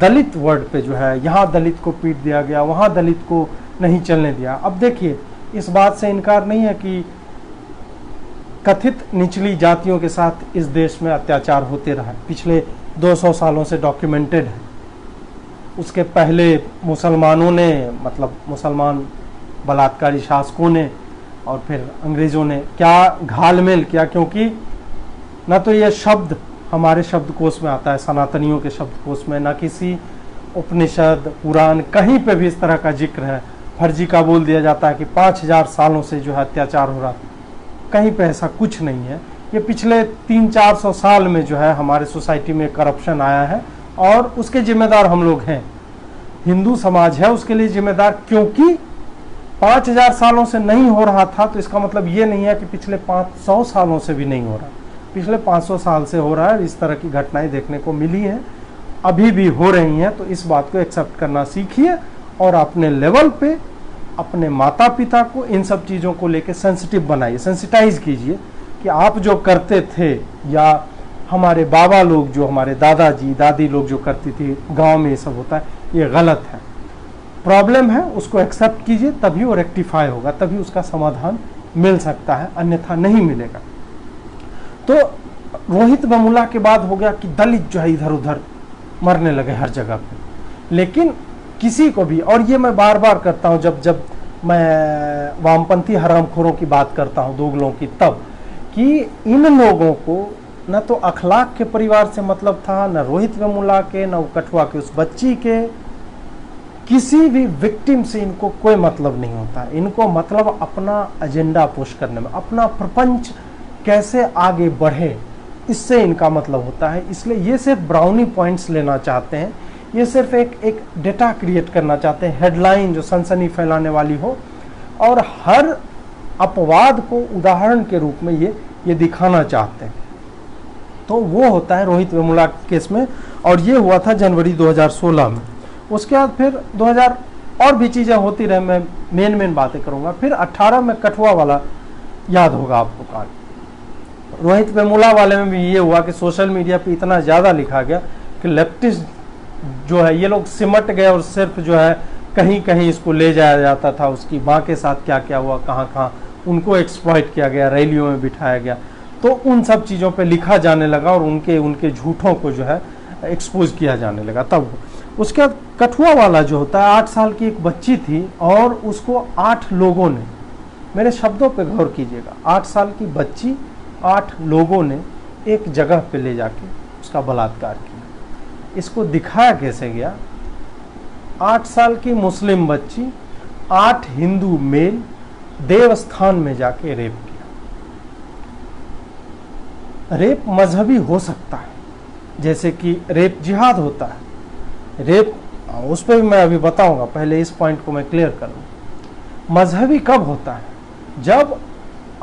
दलित वर्ड पे जो है, यहाँ दलित को पीट दिया गया, वहाँ दलित को नहीं चलने दिया। अब देखिए, इस बात से इनकार नहीं है कि कथित निचली जातियों के साथ इस देश में अत्याचार होते रहा, पिछले 200 सालों से डॉक्यूमेंटेड है। उसके पहले मुसलमानों ने, मतलब मुसलमान बलात्कारी शासकों ने और फिर अंग्रेज़ों ने क्या घालमेल किया, क्योंकि न तो ये शब्द हमारे शब्दकोश में आता है, सनातनियों के शब्दकोश में, न किसी उपनिषद पुराण कहीं पे भी इस तरह का जिक्र है। फर्जी का बोल दिया जाता है कि 5000 सालों से जो है अत्याचार हो रहा, कहीं पे ऐसा कुछ नहीं है। ये पिछले 300-400 साल में जो है हमारे सोसाइटी में करप्शन आया है, और उसके जिम्मेदार हम लोग हैं, हिंदू समाज है उसके लिए जिम्मेदार। क्योंकि 5000 सालों से नहीं हो रहा था तो इसका मतलब ये नहीं है कि पिछले 500 सालों से भी नहीं हो रहा। पिछले 500 साल से हो रहा है, इस तरह की घटनाएं देखने को मिली हैं, अभी भी हो रही हैं। तो इस बात को एक्सेप्ट करना सीखिए और अपने लेवल पे अपने माता पिता को इन सब चीज़ों को लेके सेंसिटिव बनाइए, सेंसिटाइज कीजिए कि आप जो करते थे, या हमारे बाबा लोग जो, हमारे दादाजी दादी लोग जो करती थी, गांव में ये सब होता है, ये गलत है, प्रॉब्लम है, उसको एक्सेप्ट कीजिए, तभी वो रेक्टिफाई होगा, तभी उसका समाधान मिल सकता है, अन्यथा नहीं मिलेगा। तो रोहित वेमुला के बाद हो गया कि दलित जो है इधर उधर मरने लगे हर जगह पे। लेकिन किसी को भी, और ये मैं बार बार करता हूँ जब मैं वामपंथी हरामखोरों की बात करता हूँ, दोगलों की, तब कि इन लोगों को न तो अखलाक के परिवार से मतलब था, न रोहित वेमुला के, न कठुआ के उस बच्ची के, किसी भी विक्टिम से इनको कोई मतलब नहीं होता। इनको मतलब अपना एजेंडा पुश करने में, अपना प्रपंच कैसे आगे बढ़े, इससे इनका मतलब होता है। इसलिए ये सिर्फ ब्राउनी पॉइंट्स लेना चाहते हैं, ये सिर्फ एक डेटा क्रिएट करना चाहते हैं, हेडलाइन जो सनसनी फैलाने वाली हो, और हर अपवाद को उदाहरण के रूप में ये दिखाना चाहते हैं। तो वो होता है रोहित वेमुला केस में, और ये हुआ था जनवरी 2016 में। उसके बाद फिर 2000 और भी चीज़ें होती रहे, मैं मेन बातें करूँगा। फिर 18 में कठुआ वाला याद होगा आपको कांड। रोहित वेमुला वाले में भी ये हुआ कि सोशल मीडिया पे इतना ज़्यादा लिखा गया कि लेफ्टिस्ट जो है ये लोग सिमट गए, और सिर्फ जो है कहीं कहीं इसको ले जाया जाता था, उसकी माँ के साथ क्या क्या हुआ, कहाँ कहाँ उनको एक्सप्लॉइट किया गया, रैलियों में बिठाया गया। तो उन सब चीज़ों पे लिखा जाने लगा और उनके झूठों को जो है एक्सपोज किया जाने लगा। तब उसके बाद कठुआ वाला जो होता है, 8 साल की एक बच्ची थी और उसको 8 लोगों ने, मेरे शब्दों पे गौर कीजिएगा, 8 साल की बच्ची 8 लोगों ने एक जगह पे ले जाके उसका बलात्कार किया। इसको दिखाया कैसे गया? 8 साल की मुस्लिम बच्ची 8 हिंदू मेल देवस्थान में जाके रेप किया। रेप मजहबी हो सकता है, जैसे कि रेप जिहाद होता है। रेप उस पर भी मैं अभी बताऊंगा, पहले इस पॉइंट को मैं क्लियर कर लूं। मजहबी कब होता है? जब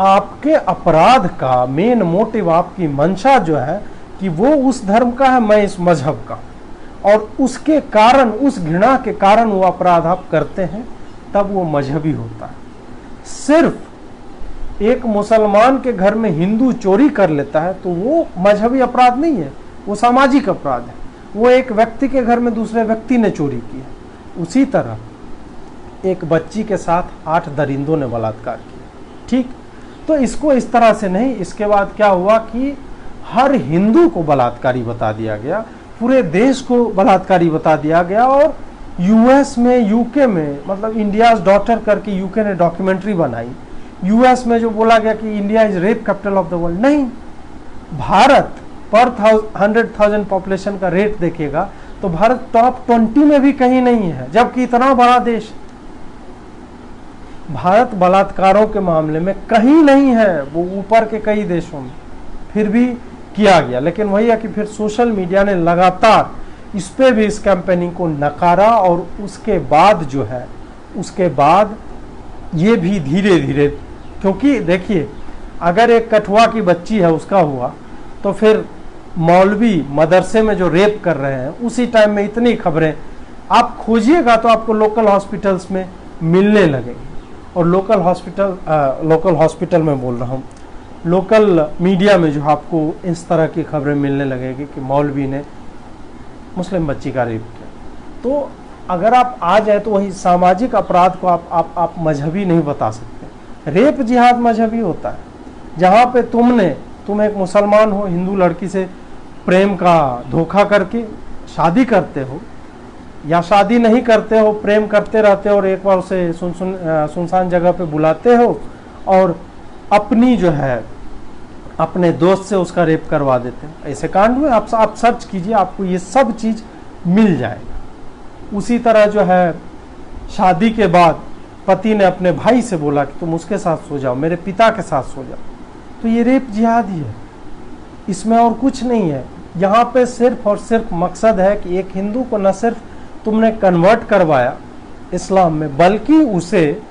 आपके अपराध का मेन मोटिव, आपकी मंशा जो है कि वो उस धर्म का है, मैं इस मजहब का, और उसके कारण, उस घृणा के कारण वो अपराध आप करते हैं, तब वो मजहबी होता है। सिर्फ एक मुसलमान के घर में हिंदू चोरी कर लेता है तो वो मजहबी अपराध नहीं है, वो सामाजिक अपराध है। वो एक व्यक्ति के घर में दूसरे व्यक्ति ने चोरी की है। उसी तरह एक बच्ची के साथ 8 दरिंदों ने बलात्कार किया। ठीक, तो इसको इस तरह से नहीं। इसके बाद क्या हुआ कि हर हिंदू को बलात्कारी बता दिया गया, पूरे देश को बलात्कारी बता दिया गया। और यूएस में, यूके में, मतलब इंडियाज डॉटर करके यूके ने डॉक्यूमेंट्री बनाई। यूएस में जो बोला गया कि India is rape capital of the world, नहीं, भारत पर 100,000 पॉपुलेशन का रेट देखिएगा तो भारत टॉप 20 में भी कहीं नहीं है, जबकि इतना बड़ा देश। भारत बलात्कारों के मामले में कहीं नहीं है, वो ऊपर के कई देशों में, फिर भी किया गया। लेकिन वही है कि फिर सोशल मीडिया ने लगातार इस पे भी इस कैंपेनिंग को नकारा, और उसके बाद जो है, उसके बाद ये भी धीरे धीरे, क्योंकि देखिए अगर एक कठुआ की बच्ची है उसका हुआ, तो फिर मौलवी मदरसे में जो रेप कर रहे हैं उसी टाइम में इतनी खबरें आप खोजिएगा तो आपको लोकल हॉस्पिटल्स में मिलने लगेंगी। और लोकल हॉस्पिटल में बोल रहा हूँ, लोकल मीडिया में जो आपको इस तरह की खबरें मिलने लगेगी कि मौलवी ने मुस्लिम बच्ची का रेप किया। तो अगर आप आ जाए तो वही सामाजिक अपराध को आप मजहबी नहीं बता सकते। रेप जिहाद मजहबी होता है, जहाँ पे तुम एक मुसलमान हो, हिंदू लड़की से प्रेम का धोखा करके शादी करते हो, या शादी नहीं करते हो, प्रेम करते रहते हो, और एक बार उसे सुनसान जगह पे बुलाते हो और अपनी जो है अपने दोस्त से उसका रेप करवा देते हैं। ऐसे कांड हुए, आप सर्च कीजिए, आपको ये सब चीज़ मिल जाएगा। उसी तरह जो है शादी के बाद पति ने अपने भाई से बोला कि तुम उसके साथ सो जाओ, मेरे पिता के साथ सो जाओ, तो ये रेप जिहाद ही है, इसमें और कुछ नहीं है। यहाँ पे सिर्फ और सिर्फ मकसद है कि एक हिंदू को न सिर्फ तुमने कन्वर्ट करवाया इस्लाम में, बल्कि उसे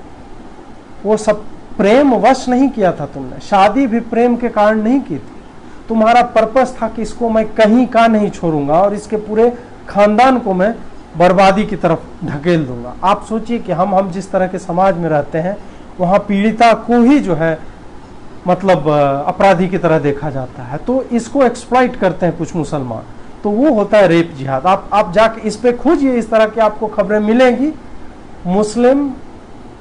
वो सब प्रेम वश नहीं किया था तुमने, शादी भी प्रेम के कारण नहीं की थी। तुम्हारा पर्पस था कि इसको मैं कहीं का नहीं छोड़ूंगा और इसके पूरे खानदान को मैं बर्बादी की तरफ ढकेल दूंगा। आप सोचिए कि हम जिस तरह के समाज में रहते हैं वहाँ पीड़िता को ही जो है मतलब अपराधी की तरह देखा जाता है, तो इसको एक्सप्लॉइट करते हैं कुछ मुसलमान, तो वो होता है रेप जिहाद। आप जाके इस पे खोजिए, इस तरह की आपको खबरें मिलेंगी। Muslim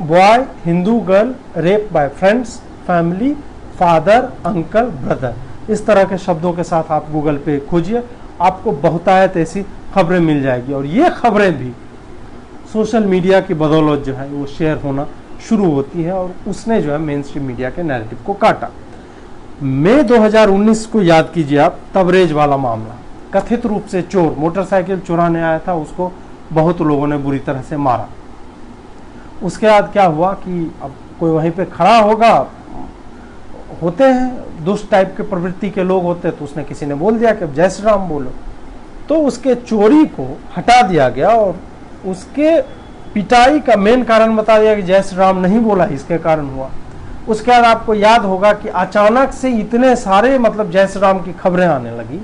boy, Hindu girl rape by friends, family, father, uncle, brother, इस तरह के शब्दों के साथ आप गूगल पे खोजिए, आपको बहुतायत ऐसी खबरें मिल जाएगी। और ये खबरें भी सोशल मीडिया की बदौलत जो है वो शेयर होना शुरू होती है, और उसने जो है मेन स्ट्रीम मीडिया के नैरेटिव को काटा। मई 2019 को याद कीजिए आप, तबरेज वाला मामला, कथित रूप से चोर मोटरसाइकिल चुराने आया था, उसको बहुत लोगों ने बुरी तरह से मारा। उसके बाद क्या हुआ कि अब कोई वहीं पे खड़ा होगा, होते हैं दुष्ट टाइप के प्रवृत्ति के लोग होते हैं, तो उसने किसी ने बोल दिया कि अब जय श्री राम बोलो, तो उसके चोरी को हटा दिया गया और उसके पिटाई का मेन कारण बता दिया कि जय श्री राम नहीं बोला, इसके कारण हुआ। उसके बाद आपको याद होगा कि अचानक से इतने सारे मतलब जय श्री राम की खबरें आने लगी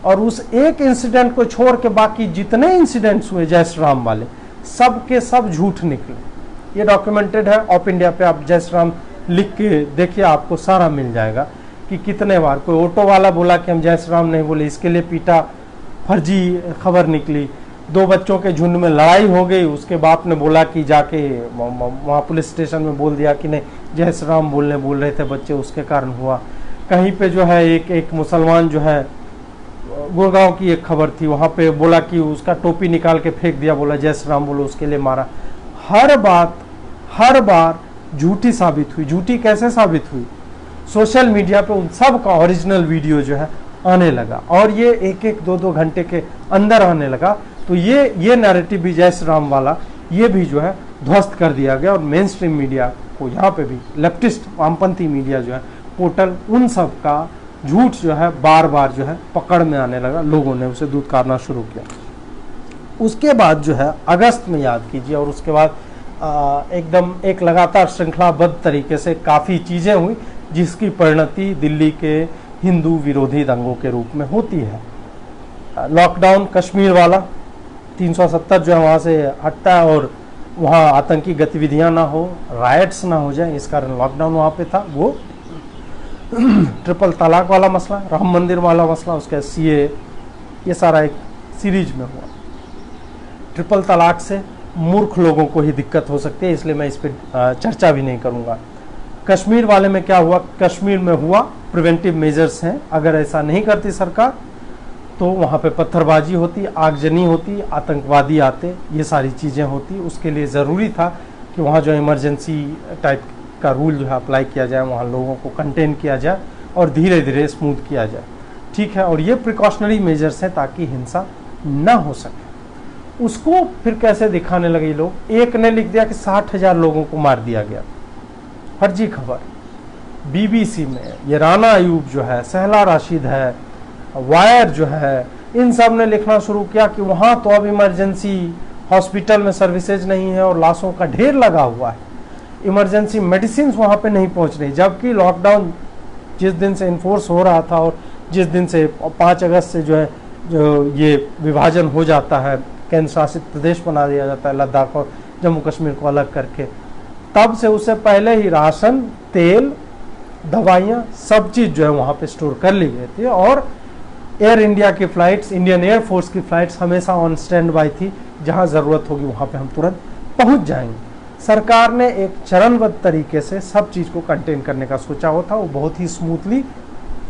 और उस एक इंसिडेंट को छोड़ के बाकी जितने इंसिडेंट्स हुए जय श्री राम वाले सब के सब झूठ निकले। ये डॉक्यूमेंटेड है ऑफ इंडिया पे, आप जय श्री राम लिख के देखिए, आपको सारा मिल जाएगा कि कितने बार कोई ऑटो वाला बोला कि हम जय श्री राम नहीं बोले, इसके लिए पीटा, फर्जी खबर निकली। 2 बच्चों के झुंड में लड़ाई हो गई, उसके बाप ने बोला कि जाके वहाँ पुलिस स्टेशन में बोल दिया कि नहीं जय श्री राम बोल रहे थे बच्चे, उसके कारण हुआ। कहीं पे जो है एक मुसलमान जो है, गुड़गांव की एक खबर थी, वहाँ पे बोला कि उसका टोपी निकाल के फेंक दिया, बोला जय श्री राम बोलो, उसके लिए मारा। हर बार झूठी साबित हुई। झूठी कैसे साबित हुई? सोशल मीडिया पे उन सब का ओरिजिनल वीडियो जो है आने लगा और ये 1-2 घंटे के अंदर आने लगा। तो ये नैरेटिव भी जय श्री राम वाला ये भी जो है ध्वस्त कर दिया गया और मेन स्ट्रीम मीडिया को, यहाँ पे भी लेफ्टिस्ट वामपंथी मीडिया जो है पोर्टल, उन सब का झूठ जो है बार बार जो है पकड़ में आने लगा, लोगों ने उसे दूधकारना शुरू किया। उसके बाद जो है अगस्त में याद कीजिए और उसके बाद एकदम एक लगातार श्रृंखलाबद्ध तरीके से काफ़ी चीज़ें हुई जिसकी परिणति दिल्ली के हिंदू विरोधी दंगों के रूप में होती है। लॉकडाउन कश्मीर वाला 370 जो है वहाँ से हटता है और वहाँ आतंकी गतिविधियाँ ना हो, राइट्स ना हो जाए, इस कारण लॉकडाउन वहाँ पे था। वो ट्रिपल तलाक वाला मसला, राम मंदिर वाला मसला, उसके सीए, ये सारा एक सीरीज में हुआ। ट्रिपल तलाक से मूर्ख लोगों को ही दिक्कत हो सकती है, इसलिए मैं इस पर चर्चा भी नहीं करूँगा। कश्मीर वाले में क्या हुआ? कश्मीर में हुआ प्रिवेंटिव मेजर्स हैं, अगर ऐसा नहीं करती सरकार तो वहाँ पे पत्थरबाजी होती, आगजनी होती, आतंकवादी आते, ये सारी चीज़ें होती। उसके लिए ज़रूरी था कि वहाँ जो इमरजेंसी टाइप का रूल जो है अप्लाई किया जाए, वहाँ लोगों को कंटेन किया जाए और धीरे धीरे स्मूथ किया जाए, ठीक है। और ये प्रिकॉशनरी मेजर्स हैं ताकि हिंसा ना हो सके। उसको फिर कैसे दिखाने लगे लोग? एक ने लिख दिया कि 60,000 लोगों को मार दिया गया, फर्जी खबर। बीबीसी में ये राना अयूब जो है, सहला राशिद है, वायर जो है, इन सब ने लिखना शुरू किया कि वहाँ तो अब इमरजेंसी हॉस्पिटल में सर्विसेज नहीं है और लाशों का ढेर लगा हुआ है, इमरजेंसी मेडिसिन वहाँ पे नहीं पहुँच रही। जबकि लॉकडाउन जिस दिन से इन्फोर्स हो रहा था और जिस दिन से 5 अगस्त से जो है जो ये विभाजन हो जाता है, केंद्र शासित प्रदेश बना दिया जाता है लद्दाख और जम्मू कश्मीर को अलग करके, तब से उससे पहले ही राशन, तेल, दवाइयाँ, सब चीज़ जो है वहाँ पे स्टोर कर ली गई थी। और एयर इंडिया की फ़्लाइट्स, इंडियन एयरफोर्स की फ़्लाइट्स हमेशा ऑन स्टैंड बाय थी, जहाँ ज़रूरत होगी वहाँ पे हम तुरंत पहुँच जाएंगे। सरकार ने एक चरणबद्ध तरीके से सब चीज़ को कंटेन करने का सोचा हुआ था, वो बहुत ही स्मूथली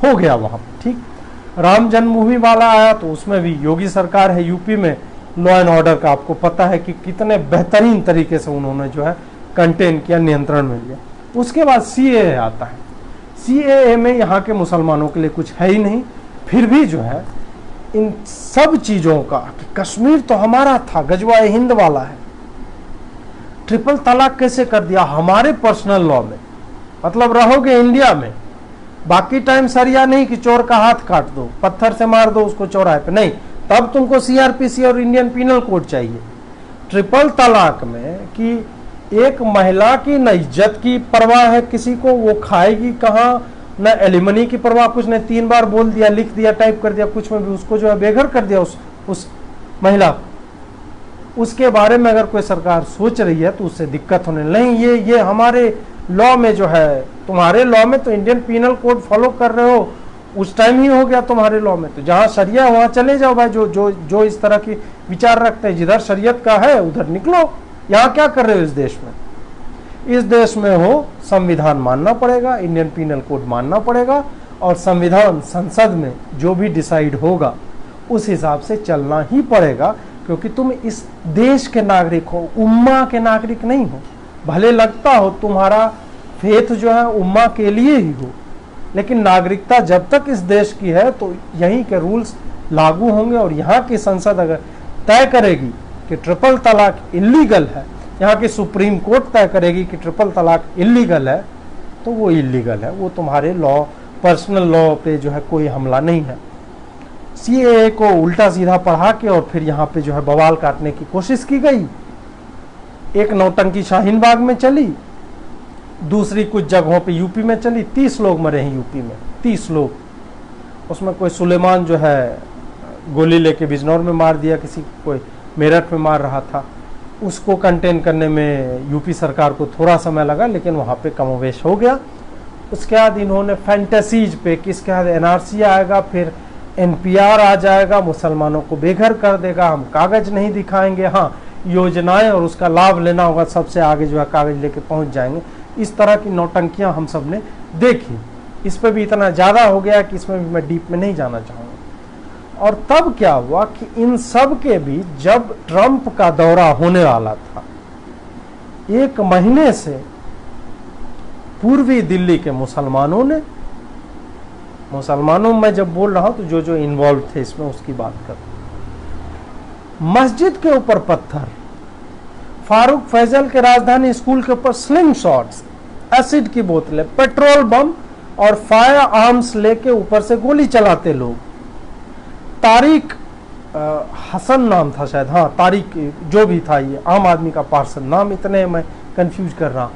हो गया वहाँ पर, ठीक। राम जन्मभूमि वाला आया तो उसमें भी योगी सरकार है यूपी में, लॉ एंड ऑर्डर का आपको पता है कि कितने बेहतरीन तरीके से उन्होंने जो है कंटेन किया, नियंत्रण में लिया। उसके बाद सीएए आता है। सीएए में यहाँ के मुसलमानों के लिए कुछ है ही नहीं, फिर भी जो है इन सब चीज़ों का कि कश्मीर तो हमारा था, गजवाए हिंद वाला है, ट्रिपल तलाक कैसे कर दिया हमारे पर्सनल लॉ में, मतलब रहोगे इंडिया में, बाकी टाइम सरिया नहीं कि चोर का हाथ काट दो, पत्थर से मार दो उसको चौराहे पे, नहीं, तब तुमको सीआरपीसी और इंडियन पीनल कोड चाहिए। ट्रिपल तलाक में कि एक महिला की न इज्जत की परवाह है किसी को, वो खाएगी कहाँ, न एलिमनी की परवाह कुछ, ने 3 बार बोल दिया, लिख दिया, टाइप कर दिया, कुछ में भी उसको जो है बेघर कर दिया उस महिला को। उसके बारे में अगर कोई सरकार सोच रही है तो उससे दिक्कत होने नहीं, ये हमारे लॉ में जो है, तुम्हारे लॉ में तो इंडियन पीनल कोड फॉलो कर रहे हो, उस टाइम ही हो गया तुम्हारे लॉ में, तो जहाँ शरिया वहाँ चले जाओ भाई, जो इस तरह की विचार रखते हैं, जिधर शरीयत का है उधर निकलो, यहाँ क्या कर रहे हो इस देश में? इस देश में हो संविधान मानना पड़ेगा, इंडियन पीनल कोड मानना पड़ेगा और संविधान संसद में जो भी डिसाइड होगा उस हिसाब से चलना ही पड़ेगा, क्योंकि तुम इस देश के नागरिक हो, उम्मा के नागरिक नहीं हो। भले लगता हो तुम्हारा फेथ जो है उम्मा के लिए ही हो, लेकिन नागरिकता जब तक इस देश की है तो यहीं के रूल्स लागू होंगे। और यहाँ की संसद अगर तय करेगी कि ट्रिपल तलाक इलीगल है, यहाँ की सुप्रीम कोर्ट तय करेगी कि ट्रिपल तलाक इलीगल है, तो वो इलीगल है, वो तुम्हारे लॉ, पर्सनल लॉ पे जो है कोई हमला नहीं है। सीएए को उल्टा सीधा पढ़ा के और फिर यहाँ पे जो है बवाल काटने की कोशिश की गई। एक नौटंकी शाहीन बाग में चली, दूसरी कुछ जगहों पे यूपी में चली। 30 लोग मरे हैं यूपी में, 30 लोग। उसमें कोई सुलेमान जो है गोली लेके बिजनौर में मार दिया किसी को, कोई मेरठ में मार रहा था। उसको कंटेन करने में यूपी सरकार को थोड़ा समय लगा, लेकिन वहाँ पे कमोवेश हो गया। उसके बाद इन्होंने फैंटेसीज पे कि इसके बाद एनआरसी आएगा, फिर एनपीआर आ जाएगा, मुसलमानों को बेघर कर देगा, हम कागज नहीं दिखाएंगे, हाँ योजनाएं और उसका लाभ लेना होगा, सबसे आगे जो है कागज लेके पहुंच जाएंगे। इस तरह की नौटंकियां हम सब ने देखी। इस पर भी इतना ज़्यादा हो गया कि इसमें भी मैं डीप में नहीं जाना चाहूँगा। और तब क्या हुआ कि इन सब के बीच जब ट्रंप का दौरा होने वाला था, 1 महीने से पूर्वी दिल्ली के मुसलमानों में जब बोल रहा हूं तो जो इन्वॉल्व थे इसमें उसकी बात कर, मस्जिद के ऊपर पत्थर, फारूक फैजल के राजधानी स्कूल के ऊपर स्लिंग शॉट्स, एसिड की बोतलें, पेट्रोल बम और फायर आर्म्स लेके ऊपर से गोली चलाते लोग। तारिक हसन नाम था शायद, हाँ तारिक जो भी था, ये आम आदमी का पार्सन नाम, इतने मैं कंफ्यूज कर रहा हूँ।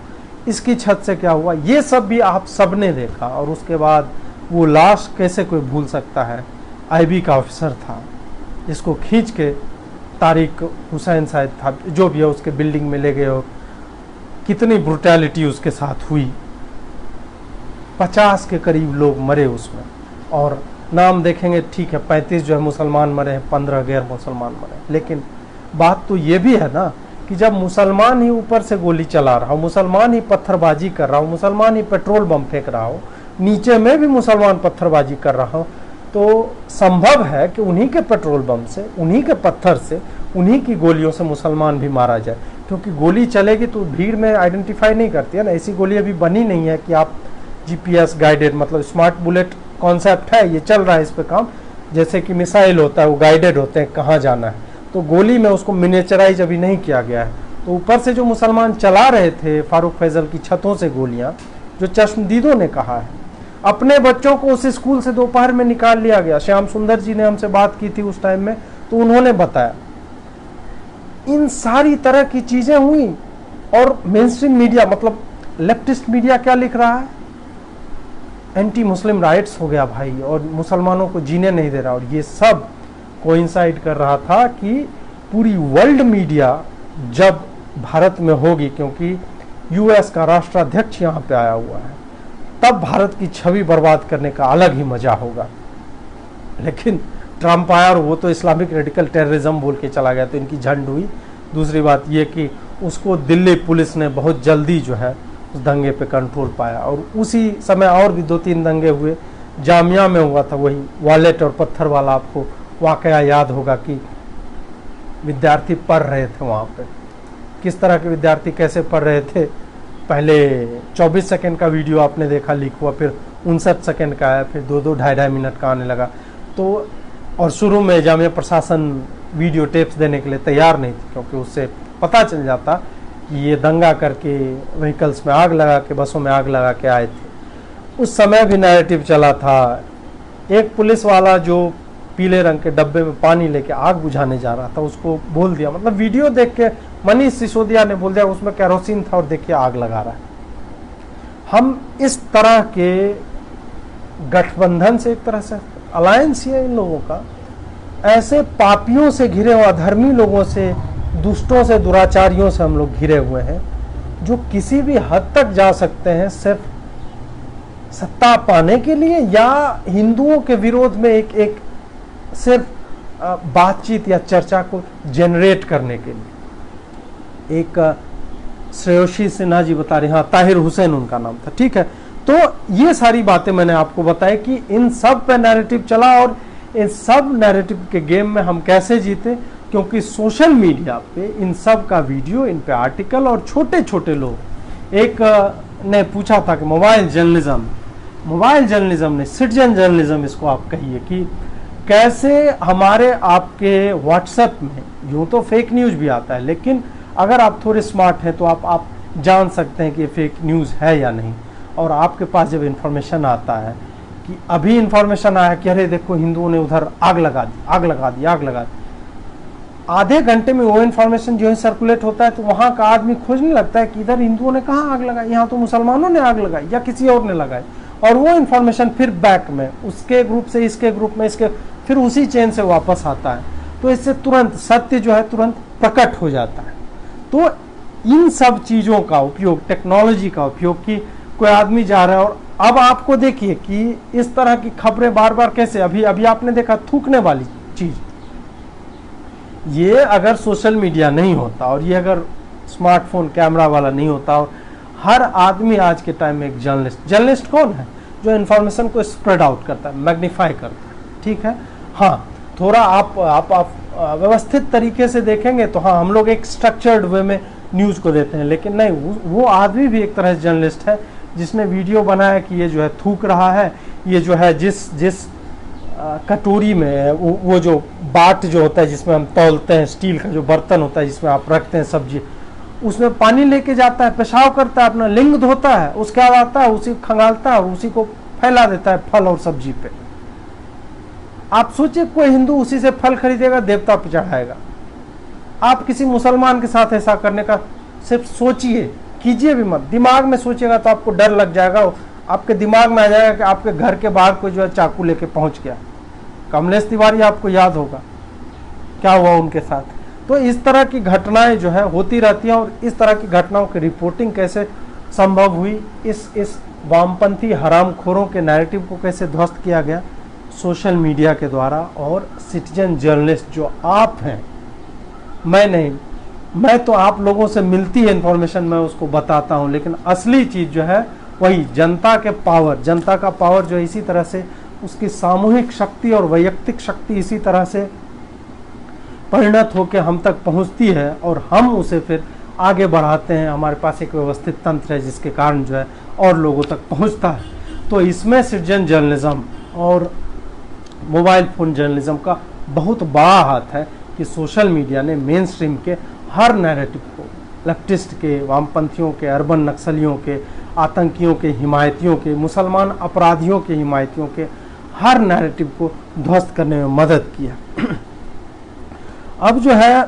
इसकी छत से क्या हुआ ये सब भी आप सबने देखा। और उसके बाद वो लाश कैसे कोई भूल सकता है, आईबी का ऑफिसर था जिसको खींच के तारिक हुसैन शायद था जो भी है उसके बिल्डिंग में ले गए, और कितनी ब्रुटैलिटी उसके साथ हुई। 50 के करीब लोग मरे उसमें, और नाम देखेंगे ठीक है 35 जो है मुसलमान मरे हैं, 15 गैर मुसलमान मरे। लेकिन बात तो ये भी है ना कि जब मुसलमान ही ऊपर से गोली चला रहा हो, मुसलमान ही पत्थरबाजी कर रहा हो, मुसलमान ही पेट्रोल बम फेंक रहा हो, नीचे में भी मुसलमान पत्थरबाजी कर रहा हो, तो संभव है कि उन्हीं के पेट्रोल बम से, उन्हीं के पत्थर से, उन्हीं की गोलियों से मुसलमान भी मारा जाए। क्योंकि गोली चलेगी तो भीड़ में आइडेंटिफाई नहीं करती है ना। ऐसी गोली अभी बनी नहीं है कि आप जीपीएस गाइडेड, मतलब स्मार्ट बुलेट कॉन्सेप्ट है, ये चल रहा है इस पे काम, जैसे कि मिसाइल होता है वो गाइडेड होते हैं कहाँ जाना है। तो गोली में उसको मिनिएचराइज अभी नहीं किया गया है। तो ऊपर से जो मुसलमान चला रहे थे फारूक फैजल की छतों से गोलियां, जो चश्मदीदों ने कहा है, अपने बच्चों को उस स्कूल से दोपहर में निकाल लिया गया। श्याम सुंदर जी ने हमसे बात की थी उस टाइम में, तो उन्होंने बताया इन सारी तरह की चीजें हुई। और मेनस्ट्रीम मीडिया, मतलब लेफ्टिस्ट मीडिया क्या लिख रहा है, एंटी मुस्लिम राइट्स हो गया भाई, और मुसलमानों को जीने नहीं दे रहा। और ये सब कोइंसाइड कर रहा था कि पूरी वर्ल्ड मीडिया जब भारत में होगी, क्योंकि यूएस का राष्ट्राध्यक्ष यहाँ पे आया हुआ है, तब भारत की छवि बर्बाद करने का अलग ही मजा होगा। लेकिन ट्रंप आया और वो तो इस्लामिक रेडिकल टेररिज्म बोल के चला गया, तो इनकी झंड हुई। दूसरी बात ये कि उसको दिल्ली पुलिस ने बहुत जल्दी जो है उस दंगे पे कंट्रोल पाया। और उसी समय और भी 2-3 दंगे हुए। जामिया में हुआ था वही वॉलेट और पत्थर वाला, आपको वाकया याद होगा कि विद्यार्थी पढ़ रहे थे वहाँ पे। किस तरह के विद्यार्थी कैसे पढ़ रहे थे, पहले 24 सेकंड का वीडियो आपने देखा लीक हुआ, फिर 59 सेकंड का आया, फिर 2-2, 2.5 मिनट का आने लगा। तो और शुरू में जामिया प्रशासन वीडियो टेप्स देने के लिए तैयार नहीं थी, क्योंकि उससे पता चल जाता कि ये दंगा करके व्हीकल्स में आग लगा के, बसों में आग लगा के आए थे। उस समय भी नैरेटिव चला था, एक पुलिस वाला जो पीले रंग के डब्बे में पानी लेके आग बुझाने जा रहा था, उसको बोल दिया, मतलब वीडियो देख के मनीष सिसोदिया ने बोल दिया उसमें केरोसिन था और देखिए आग लगा रहा है। हम इस तरह के गठबंधन से, एक तरह से अलायंस है इन लोगों का, ऐसे पापियों से घिरे हुए, अधर्मी लोगों से, दुष्टों से, दुराचारियों से हम लोग घिरे हुए हैं, जो किसी भी हद तक जा सकते हैं सिर्फ सत्ता पाने के लिए, या हिंदुओं के विरोध में एक सिर्फ बातचीत या चर्चा को जनरेट करने के लिए। एक श्रेयोशी सिन्हा जी बता रहे, हाँ ताहिर हुसैन उनका नाम था, ठीक है। तो ये सारी बातें मैंने आपको बताई कि इन सब पे नैरेटिव चला, और इन सब नैरेटिव के गेम में हम कैसे जीते, क्योंकि सोशल मीडिया पे इन सब का वीडियो, इन पे आर्टिकल, और छोटे छोटे लोग, एक ने पूछा था कि मोबाइल जर्नलिज्म ने, सिटीजन जर्नलिज्म इसको आप कहिए, कि कैसे हमारे आपके व्हाट्सएप में, यूँ तो फेक न्यूज़ भी आता है, लेकिन अगर आप थोड़े स्मार्ट हैं तो आप जान सकते हैं कि ये फेक न्यूज़ है या नहीं। और आपके पास जब इन्फॉर्मेशन आता है कि अभी इंफॉर्मेशन आया कि अरे देखो हिंदुओं ने उधर आग लगा दी, आग लगा दी, आग लगा दी, आधे घंटे में वो इन्फॉर्मेशन जो है सर्कुलेट होता है, तो वहां का आदमी खोजने लगता है कि इधर हिंदुओं ने कहाँ आग लगाई, यहाँ तो मुसलमानों ने आग लगाई या किसी और ने लगाई, और वो इन्फॉर्मेशन फिर बैक में उसके ग्रुप से इसके ग्रुप में इसके फिर उसी चेन से वापस आता है। तो इससे तुरंत सत्य जो है तुरंत प्रकट हो जाता है। तो इन सब चीजों का उपयोग, टेक्नोलॉजी का उपयोग, कि कोई आदमी जा रहा है, और अब आपको देखिए कि इस तरह की खबरें बार बार कैसे, अभी अभी आपने देखा थूकने वाली चीज, ये अगर सोशल मीडिया नहीं होता और ये अगर स्मार्टफोन कैमरा वाला नहीं होता, और हर आदमी आज के टाइम में एक जर्नलिस्ट कौन है, जो इन्फॉर्मेशन को स्प्रेड आउट करता है, मैग्नीफाई करता है, ठीक है। हाँ, थोड़ा आप व्यवस्थित तरीके से देखेंगे तो हाँ, हम लोग एक स्ट्रक्चर्ड वे में न्यूज को देते हैं, लेकिन नहीं, वो आदमी भी एक तरह से जर्नलिस्ट है, जिसने वीडियो बनाया कि ये जो है थूक रहा है, ये जो है जिस कटोरी में वो जो बाट जो होता है जिसमें हम तौलते हैं, स्टील का जो बर्तन होता है जिसमें आप रखते हैं सब्जी, उसमें पानी लेके जाता है, पेशाब करता है, अपना लिंग धोता है, उसके बाद आता है, उसी खंगालता है और उसी को फैला देता है फल और सब्जी पे। आप सोचिए कोई हिंदू उसी से फल खरीदेगा, देवता पे चढ़ाएगा। आप किसी मुसलमान के साथ ऐसा करने का सिर्फ सोचिए, कीजिए भी मत, दिमाग में सोचिएगा तो आपको डर लग जाएगा, आपके दिमाग में आ जाएगा कि आपके घर के बाहर कोई जो है चाकू लेके पहुंच गया। कमलेश तिवारी आपको याद होगा क्या हुआ उनके साथ। तो इस तरह की घटनाएं जो है होती रहती हैं, और इस तरह की घटनाओं की रिपोर्टिंग कैसे संभव हुई, इस वामपंथी हरामखोरों के नैरेटिव को कैसे ध्वस्त किया गया, सोशल मीडिया के द्वारा। और सिटीजन जर्नलिस्ट जो आप हैं, मैं नहीं, मैं तो आप लोगों से मिलती है इन्फॉर्मेशन, मैं उसको बताता हूं, लेकिन असली चीज जो है वही जनता के पावर, जनता का पावर जो इसी तरह से उसकी सामूहिक शक्ति और वैयक्तिक शक्ति इसी तरह से परिणत होकर हम तक पहुंचती है, और हम उसे फिर आगे बढ़ाते हैं। हमारे पास एक व्यवस्थित तंत्र है जिसके कारण जो है और लोगों तक पहुंचता है। तो इसमें सिटीजन जर्नलिज्म और मोबाइल फोन जर्नलिज्म का बहुत बड़ा हाथ है कि सोशल मीडिया ने मेन स्ट्रीम के हर नैरेटिव को, लेफ्टिस्ट के, वामपंथियों के, अर्बन नक्सलियों के, आतंकियों के, हिमायतियों के, मुसलमान अपराधियों के हिमायतियों के हर नैरेटिव को ध्वस्त करने में मदद किया। अब जो है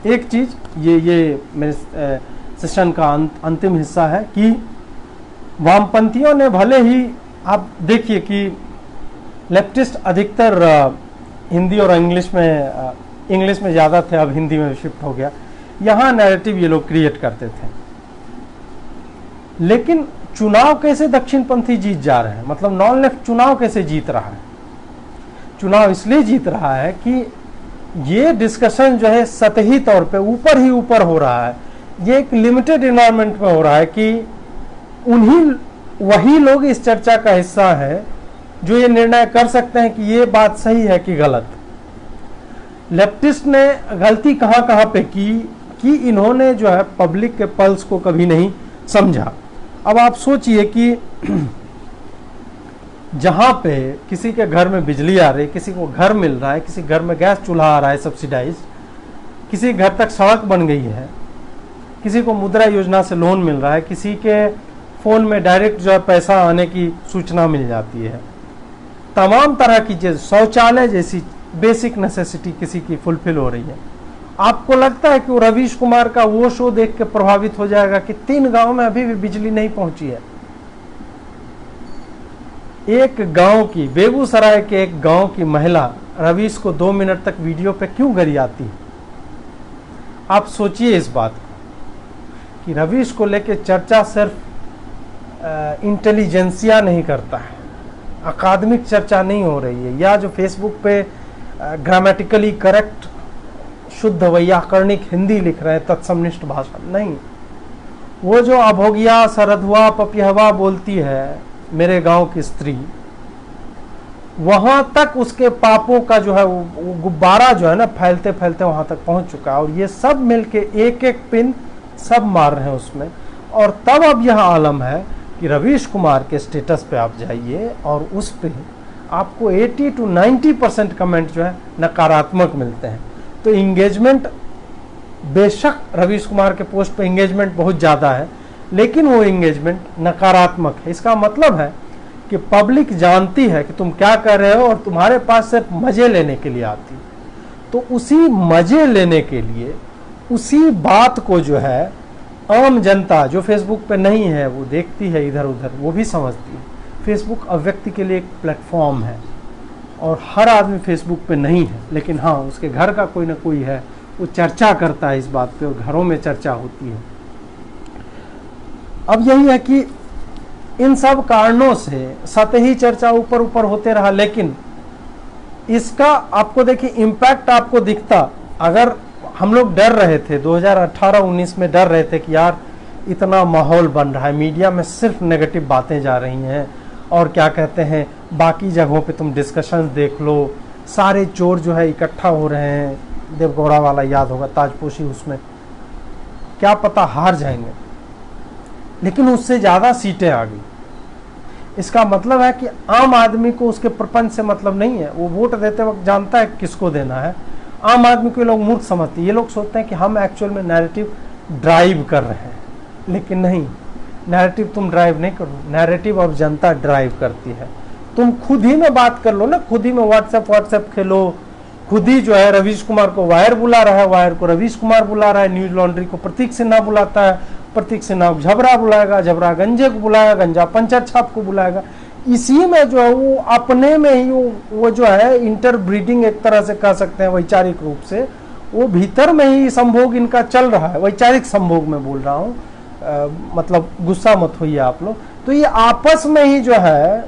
एक चीज, ये मेरे सेशन का अंतिम हिस्सा है कि वामपंथियों ने भले ही, आप देखिए कि लेफ्टिस्ट अधिकतर हिंदी और इंग्लिश में ज़्यादा थे, अब हिंदी में शिफ्ट हो गया, यहाँ नैरेटिव ये लोग क्रिएट करते थे। लेकिन चुनाव कैसे दक्षिणपंथी जीत जा रहे हैं, मतलब नॉन लेफ्ट चुनाव कैसे जीत रहा है? चुनाव इसलिए जीत रहा है कि ये डिस्कशन जो है सतही तौर पे ऊपर ही ऊपर हो रहा है, ये एक लिमिटेड एनवायरनमेंट में हो रहा है कि वही लोग इस चर्चा का हिस्सा है जो ये निर्णय कर सकते हैं कि ये बात सही है कि गलत। लेफ्टिस्ट ने गलती कहां कहां पे की कि इन्होंने जो है पब्लिक के पल्स को कभी नहीं समझा। अब आप सोचिए कि जहां पे किसी के घर में बिजली आ रही, किसी को घर मिल रहा है, किसी घर में गैस चूल्हा आ रहा है सब्सिडाइज, किसी घर तक सड़क बन गई है, किसी को मुद्रा योजना से लोन मिल रहा है, किसी के फोन में डायरेक्ट जो है पैसा आने की सूचना मिल जाती है, तमाम तरह की चीज, शौचालय जैसी बेसिक नेसेसिटी किसी की फुलफिल हो रही है। आपको लगता है कि वो रवीश कुमार का वो शो देख के प्रभावित हो जाएगा कि 3 गांव में अभी भी बिजली नहीं पहुंची है? एक गांव की, बेगूसराय के एक गांव की महिला रवीश को 2 मिनट तक वीडियो पे क्यों गरियाती है? आप सोचिए इस बात को कि रवीश को लेके चर्चा सिर्फ इंटेलिजेंसिया नहीं करता है, अकादमिक चर्चा नहीं हो रही है, या जो फेसबुक पे ग्रामेटिकली करेक्ट शुद्ध वैयाकरणिक हिंदी लिख रहे हैं तत्समनिष्ठ भाषा नहीं, वो जो अभोगिया सरधुआ पपिहवा बोलती है मेरे गांव की स्त्री, वहां तक उसके पापों का जो है वो गुब्बारा जो है ना फैलते फैलते वहां तक पहुंच चुका है, और ये सब मिलके एक एक पिन सब मार रहे हैं उसमें। और तब अब यह आलम है कि रवीश कुमार के स्टेटस पे आप जाइए और उस पे आपको 80 to 90% कमेंट जो है नकारात्मक मिलते हैं। तो इंगेजमेंट, बेशक रवीश कुमार के पोस्ट पे इंगेजमेंट बहुत ज़्यादा है, लेकिन वो इंगेजमेंट नकारात्मक है। इसका मतलब है कि पब्लिक जानती है कि तुम क्या कर रहे हो और तुम्हारे पास सिर्फ मजे लेने के लिए आती है। तो उसी मजे लेने के लिए उसी बात को जो है आम जनता जो फेसबुक पे नहीं है वो देखती है, इधर उधर वो भी समझती है। फेसबुक अब व्यक्ति के लिए एक प्लेटफॉर्म है और हर आदमी फेसबुक पे नहीं है, लेकिन हाँ उसके घर का कोई ना कोई है, वो चर्चा करता है इस बात पे और घरों में चर्चा होती है। अब यही है कि इन सब कारणों से सतही चर्चा ऊपर ऊपर होते रहा, लेकिन इसका आपको देखिए इम्पैक्ट आपको दिखता। अगर हम लोग डर रहे थे 2018-19 में, डर रहे थे कि यार इतना माहौल बन रहा है, मीडिया में सिर्फ नेगेटिव बातें जा रही हैं और क्या कहते हैं बाकी जगहों पे तुम डिस्कशंस देख लो, सारे चोर जो है इकट्ठा हो रहे हैं, देवगौड़ा वाला याद होगा ताजपोशी, उसमें क्या पता हार जाएंगे, लेकिन उससे ज़्यादा सीटें आ गई। इसका मतलब है कि आम आदमी को उसके प्रपंच से मतलब नहीं है, वो वोट देते वक्त जानता है किसको देना है। आम आदमी को ये लोग मूर्ख समझते हैं, ये लोग सोचते हैं कि हम एक्चुअल में नैरेटिव ड्राइव कर रहे हैं, लेकिन नहीं, नैरेटिव तुम ड्राइव नहीं करो, नैरेटिव अब जनता ड्राइव करती है। तुम खुद ही में बात कर लो ना, खुद ही में व्हाट्सएप खेलो, खुद ही जो है रवीश कुमार को वायर बुला रहा है, वायर को रवीश कुमार बुला रहा है, न्यूज लॉन्ड्री को प्रतीक सिन्हा बुलाता है, प्रतीक सिन्हा झबरा बुलाएगा, झबरा गंजे को बुलाएगा, गंजा पंचर छाप को बुलाएगा। इसी में जो है वो अपने में ही वो जो है इंटरब्रीडिंग एक तरह से कह सकते हैं, वैचारिक रूप से वो भीतर में ही संभोग इनका चल रहा है। वैचारिक संभोग में बोल रहा हूँ, मतलब गुस्सा मत होइए आप लोग। तो ये आपस में ही जो है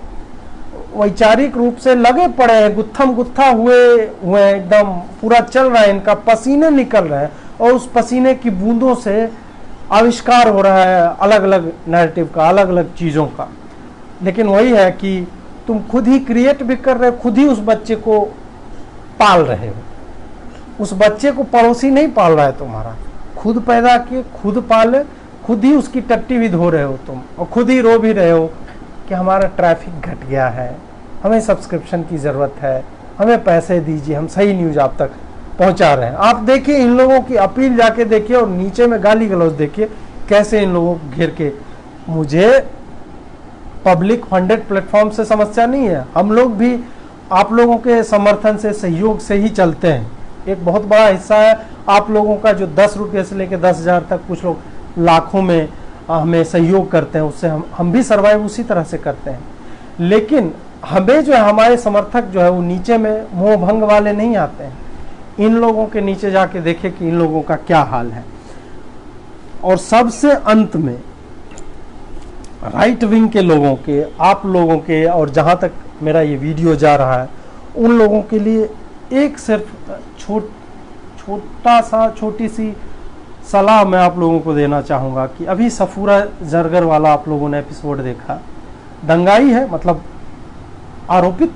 वैचारिक रूप से लगे पड़े हैं, गुत्थम गुत्था हुए एकदम पूरा चल रहा है, इनका पसीने निकल रहे हैं और उस पसीने की बूंदों से आविष्कार हो रहा है अलग अलग नैरेटिव का, अलग अलग चीज़ों का। लेकिन वही है कि तुम खुद ही क्रिएट भी कर रहे हो, खुद ही उस बच्चे को पाल रहे हो। उस बच्चे को पड़ोसी नहीं पाल रहा है तुम्हारा, खुद पैदा किए, खुद पाले, खुद ही उसकी टट्टी भी धो रहे हो तुम, और खुद ही रो भी रहे हो कि हमारा ट्रैफिक घट गया है, हमें सब्सक्रिप्शन की ज़रूरत है, हमें पैसे दीजिए, हम सही न्यूज़ आप तक पहुंचा रहे हैं। आप देखिए इन लोगों की अपील जाके देखिए और नीचे में गाली गलौज देखिए कैसे इन लोगों को घेर के। मुझे पब्लिक फंडेड प्लेटफॉर्म से समस्या नहीं है, हम लोग भी आप लोगों के समर्थन से, सहयोग से ही चलते हैं। एक बहुत बड़ा हिस्सा है आप लोगों का जो 10 रुपये से लेकर 10,000 तक, कुछ लोग लाखों में हमें सहयोग करते हैं, उससे हम भी सर्वाइव उसी तरह से करते हैं। लेकिन हमें जो है हमारे समर्थक जो है वो नीचे में मोह भंग वाले नहीं आते हैं। इन लोगों के नीचे जाके देखें कि इन लोगों का क्या हाल है। और सबसे अंत में राइट विंग के लोगों के, आप लोगों के, और जहाँ तक मेरा ये वीडियो जा रहा है उन लोगों के लिए एक सिर्फ छोटी सी सलाह मैं आप लोगों को देना चाहूँगा कि अभी सफूरा जरगर वाला आप लोगों ने एपिसोड देखा, दंगाई है मतलब आरोपित,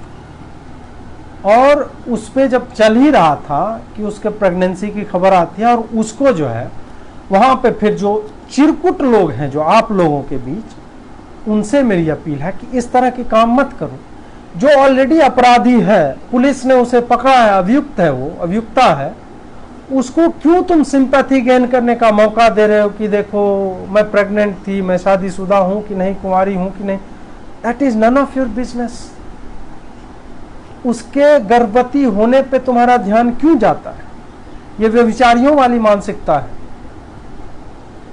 और उस पे जब चल ही रहा था कि उसके प्रेगनेंसी की खबर आती है, और उसको जो है वहाँ पे फिर जो चिरकुट लोग हैं जो आप लोगों के बीच, उनसे मेरी अपील है कि इस तरह के काम मत करो। जो ऑलरेडी अपराधी है, पुलिस ने उसे पकड़ा है, अभियुक्त है, वो अभियुक्ता है, उसको क्यों तुम सिंपैथी गेन करने का मौका दे रहे हो कि देखो मैं प्रेग्नेंट थी, मैं शादीशुदा हूँ कि नहीं, कुंवारी हूँ कि नहीं। That is none of your business. उसके गर्भवती होने पे तुम्हारा ध्यान क्यों जाता है? ये व्यभिचारियों वाली मानसिकता है।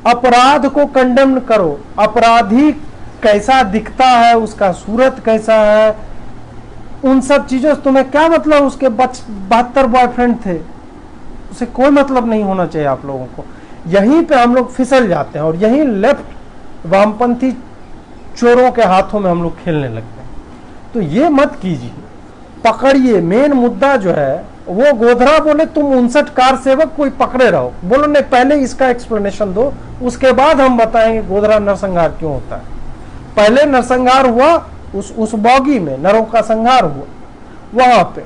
अपराध को कंडेम करो, अपराधी कैसा दिखता है, उसका सूरत कैसा है, उन सब चीजों से तुम्हें क्या मतलब? उसके 72 बॉयफ्रेंड थे, उसे कोई मतलब नहीं होना चाहिए आप लोगों को। यहीं पे हम लोग फिसल जाते हैं और यहीं लेफ्ट वामपंथी चोरों के हाथों में हम लोग खेलने लगते हैं। तो ये मत कीजिए, पकड़िए। मेन मुद्दा जो है वो गोधरा बोले तुम 59 कार सेवक कोई पकड़े रहो, बोलो नहीं पहले इसका एक्सप्लेनेशन दो, उसके बाद हम बताएंगे गोधरा नरसंहार क्यों होता है। पहले नरसंहार हुआ उस बॉगी में, नरों का संहार हुआ वहां पे।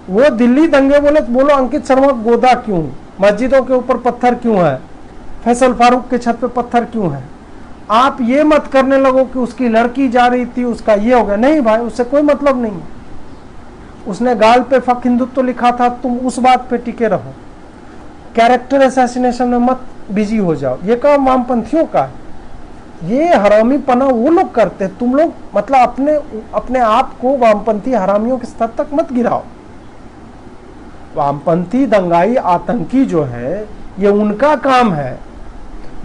वो दिल्ली दंगे बोले तो बोलो अंकित शर्मा गोदा क्यों, मस्जिदों के ऊपर पत्थर क्यों है, फैसल फारूक के छत पे पत्थर क्यों है। आप ये मत करने लगो कि उसकी लड़की जा रही थी, उसका ये हो गया। नहीं भाई, उससे कोई मतलब नहीं है। उसने गाल पे फक हिंदुत्व लिखा था, तुम उस बात पे टिके रहो। कैरेक्टर असैसिनेशन में मत बिजी हो जाओ, ये काम वामपंथियों का है। ये हरामीपना वो लोग करते हैं, तुम लोग मतलब अपने आप को वामपंथी हरामियों के स्तर तक मत गिराओ। वामपंथी दंगाई आतंकी जो है ये उनका काम है,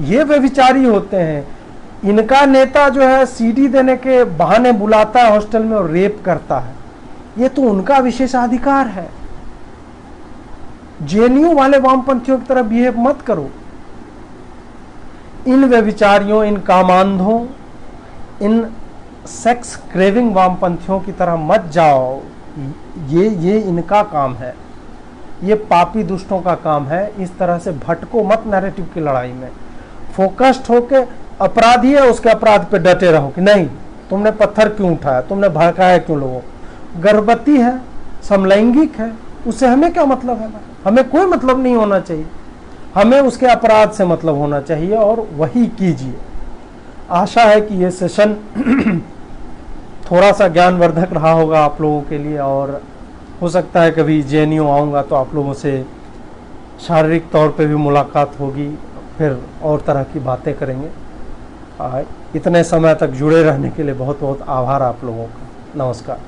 ये व्यभिचारी होते हैं। इनका नेता जो है सीडी देने के बहाने बुलाता है हॉस्टल में और रेप करता है, ये तो उनका विशेषाधिकार है। जेएनयू वाले वामपंथियों की तरह बिहेव मत करो। इन व्यभिचारियों, इन कामांधों, इन सेक्स क्रेविंग वामपंथियों की तरह मत जाओ। ये इनका काम है, ये पापी दुष्टों का काम है। इस तरह से भटको मत नैरेटिव की लड़ाई में। फोकस्ड होके अपराधी है उसके अपराध पे डटे रहो कि नहीं तुमने पत्थर क्यों उठाया, तुमने भड़काया क्यों लोगों को। गर्भवती है, समलैंगिक है, उससे हमें क्या मतलब है? हमें कोई मतलब नहीं होना चाहिए, हमें उसके अपराध से मतलब होना चाहिए और वही कीजिए। आशा है कि ये सेशन थोड़ा सा ज्ञानवर्धक रहा होगा आप लोगों के लिए, और हो सकता है कभी जेएनयू आऊँगा तो आप लोगों से शारीरिक तौर पे भी मुलाकात होगी, फिर और तरह की बातें करेंगे। इतने समय तक जुड़े रहने के लिए बहुत बहुत आभार आप लोगों का। नमस्कार।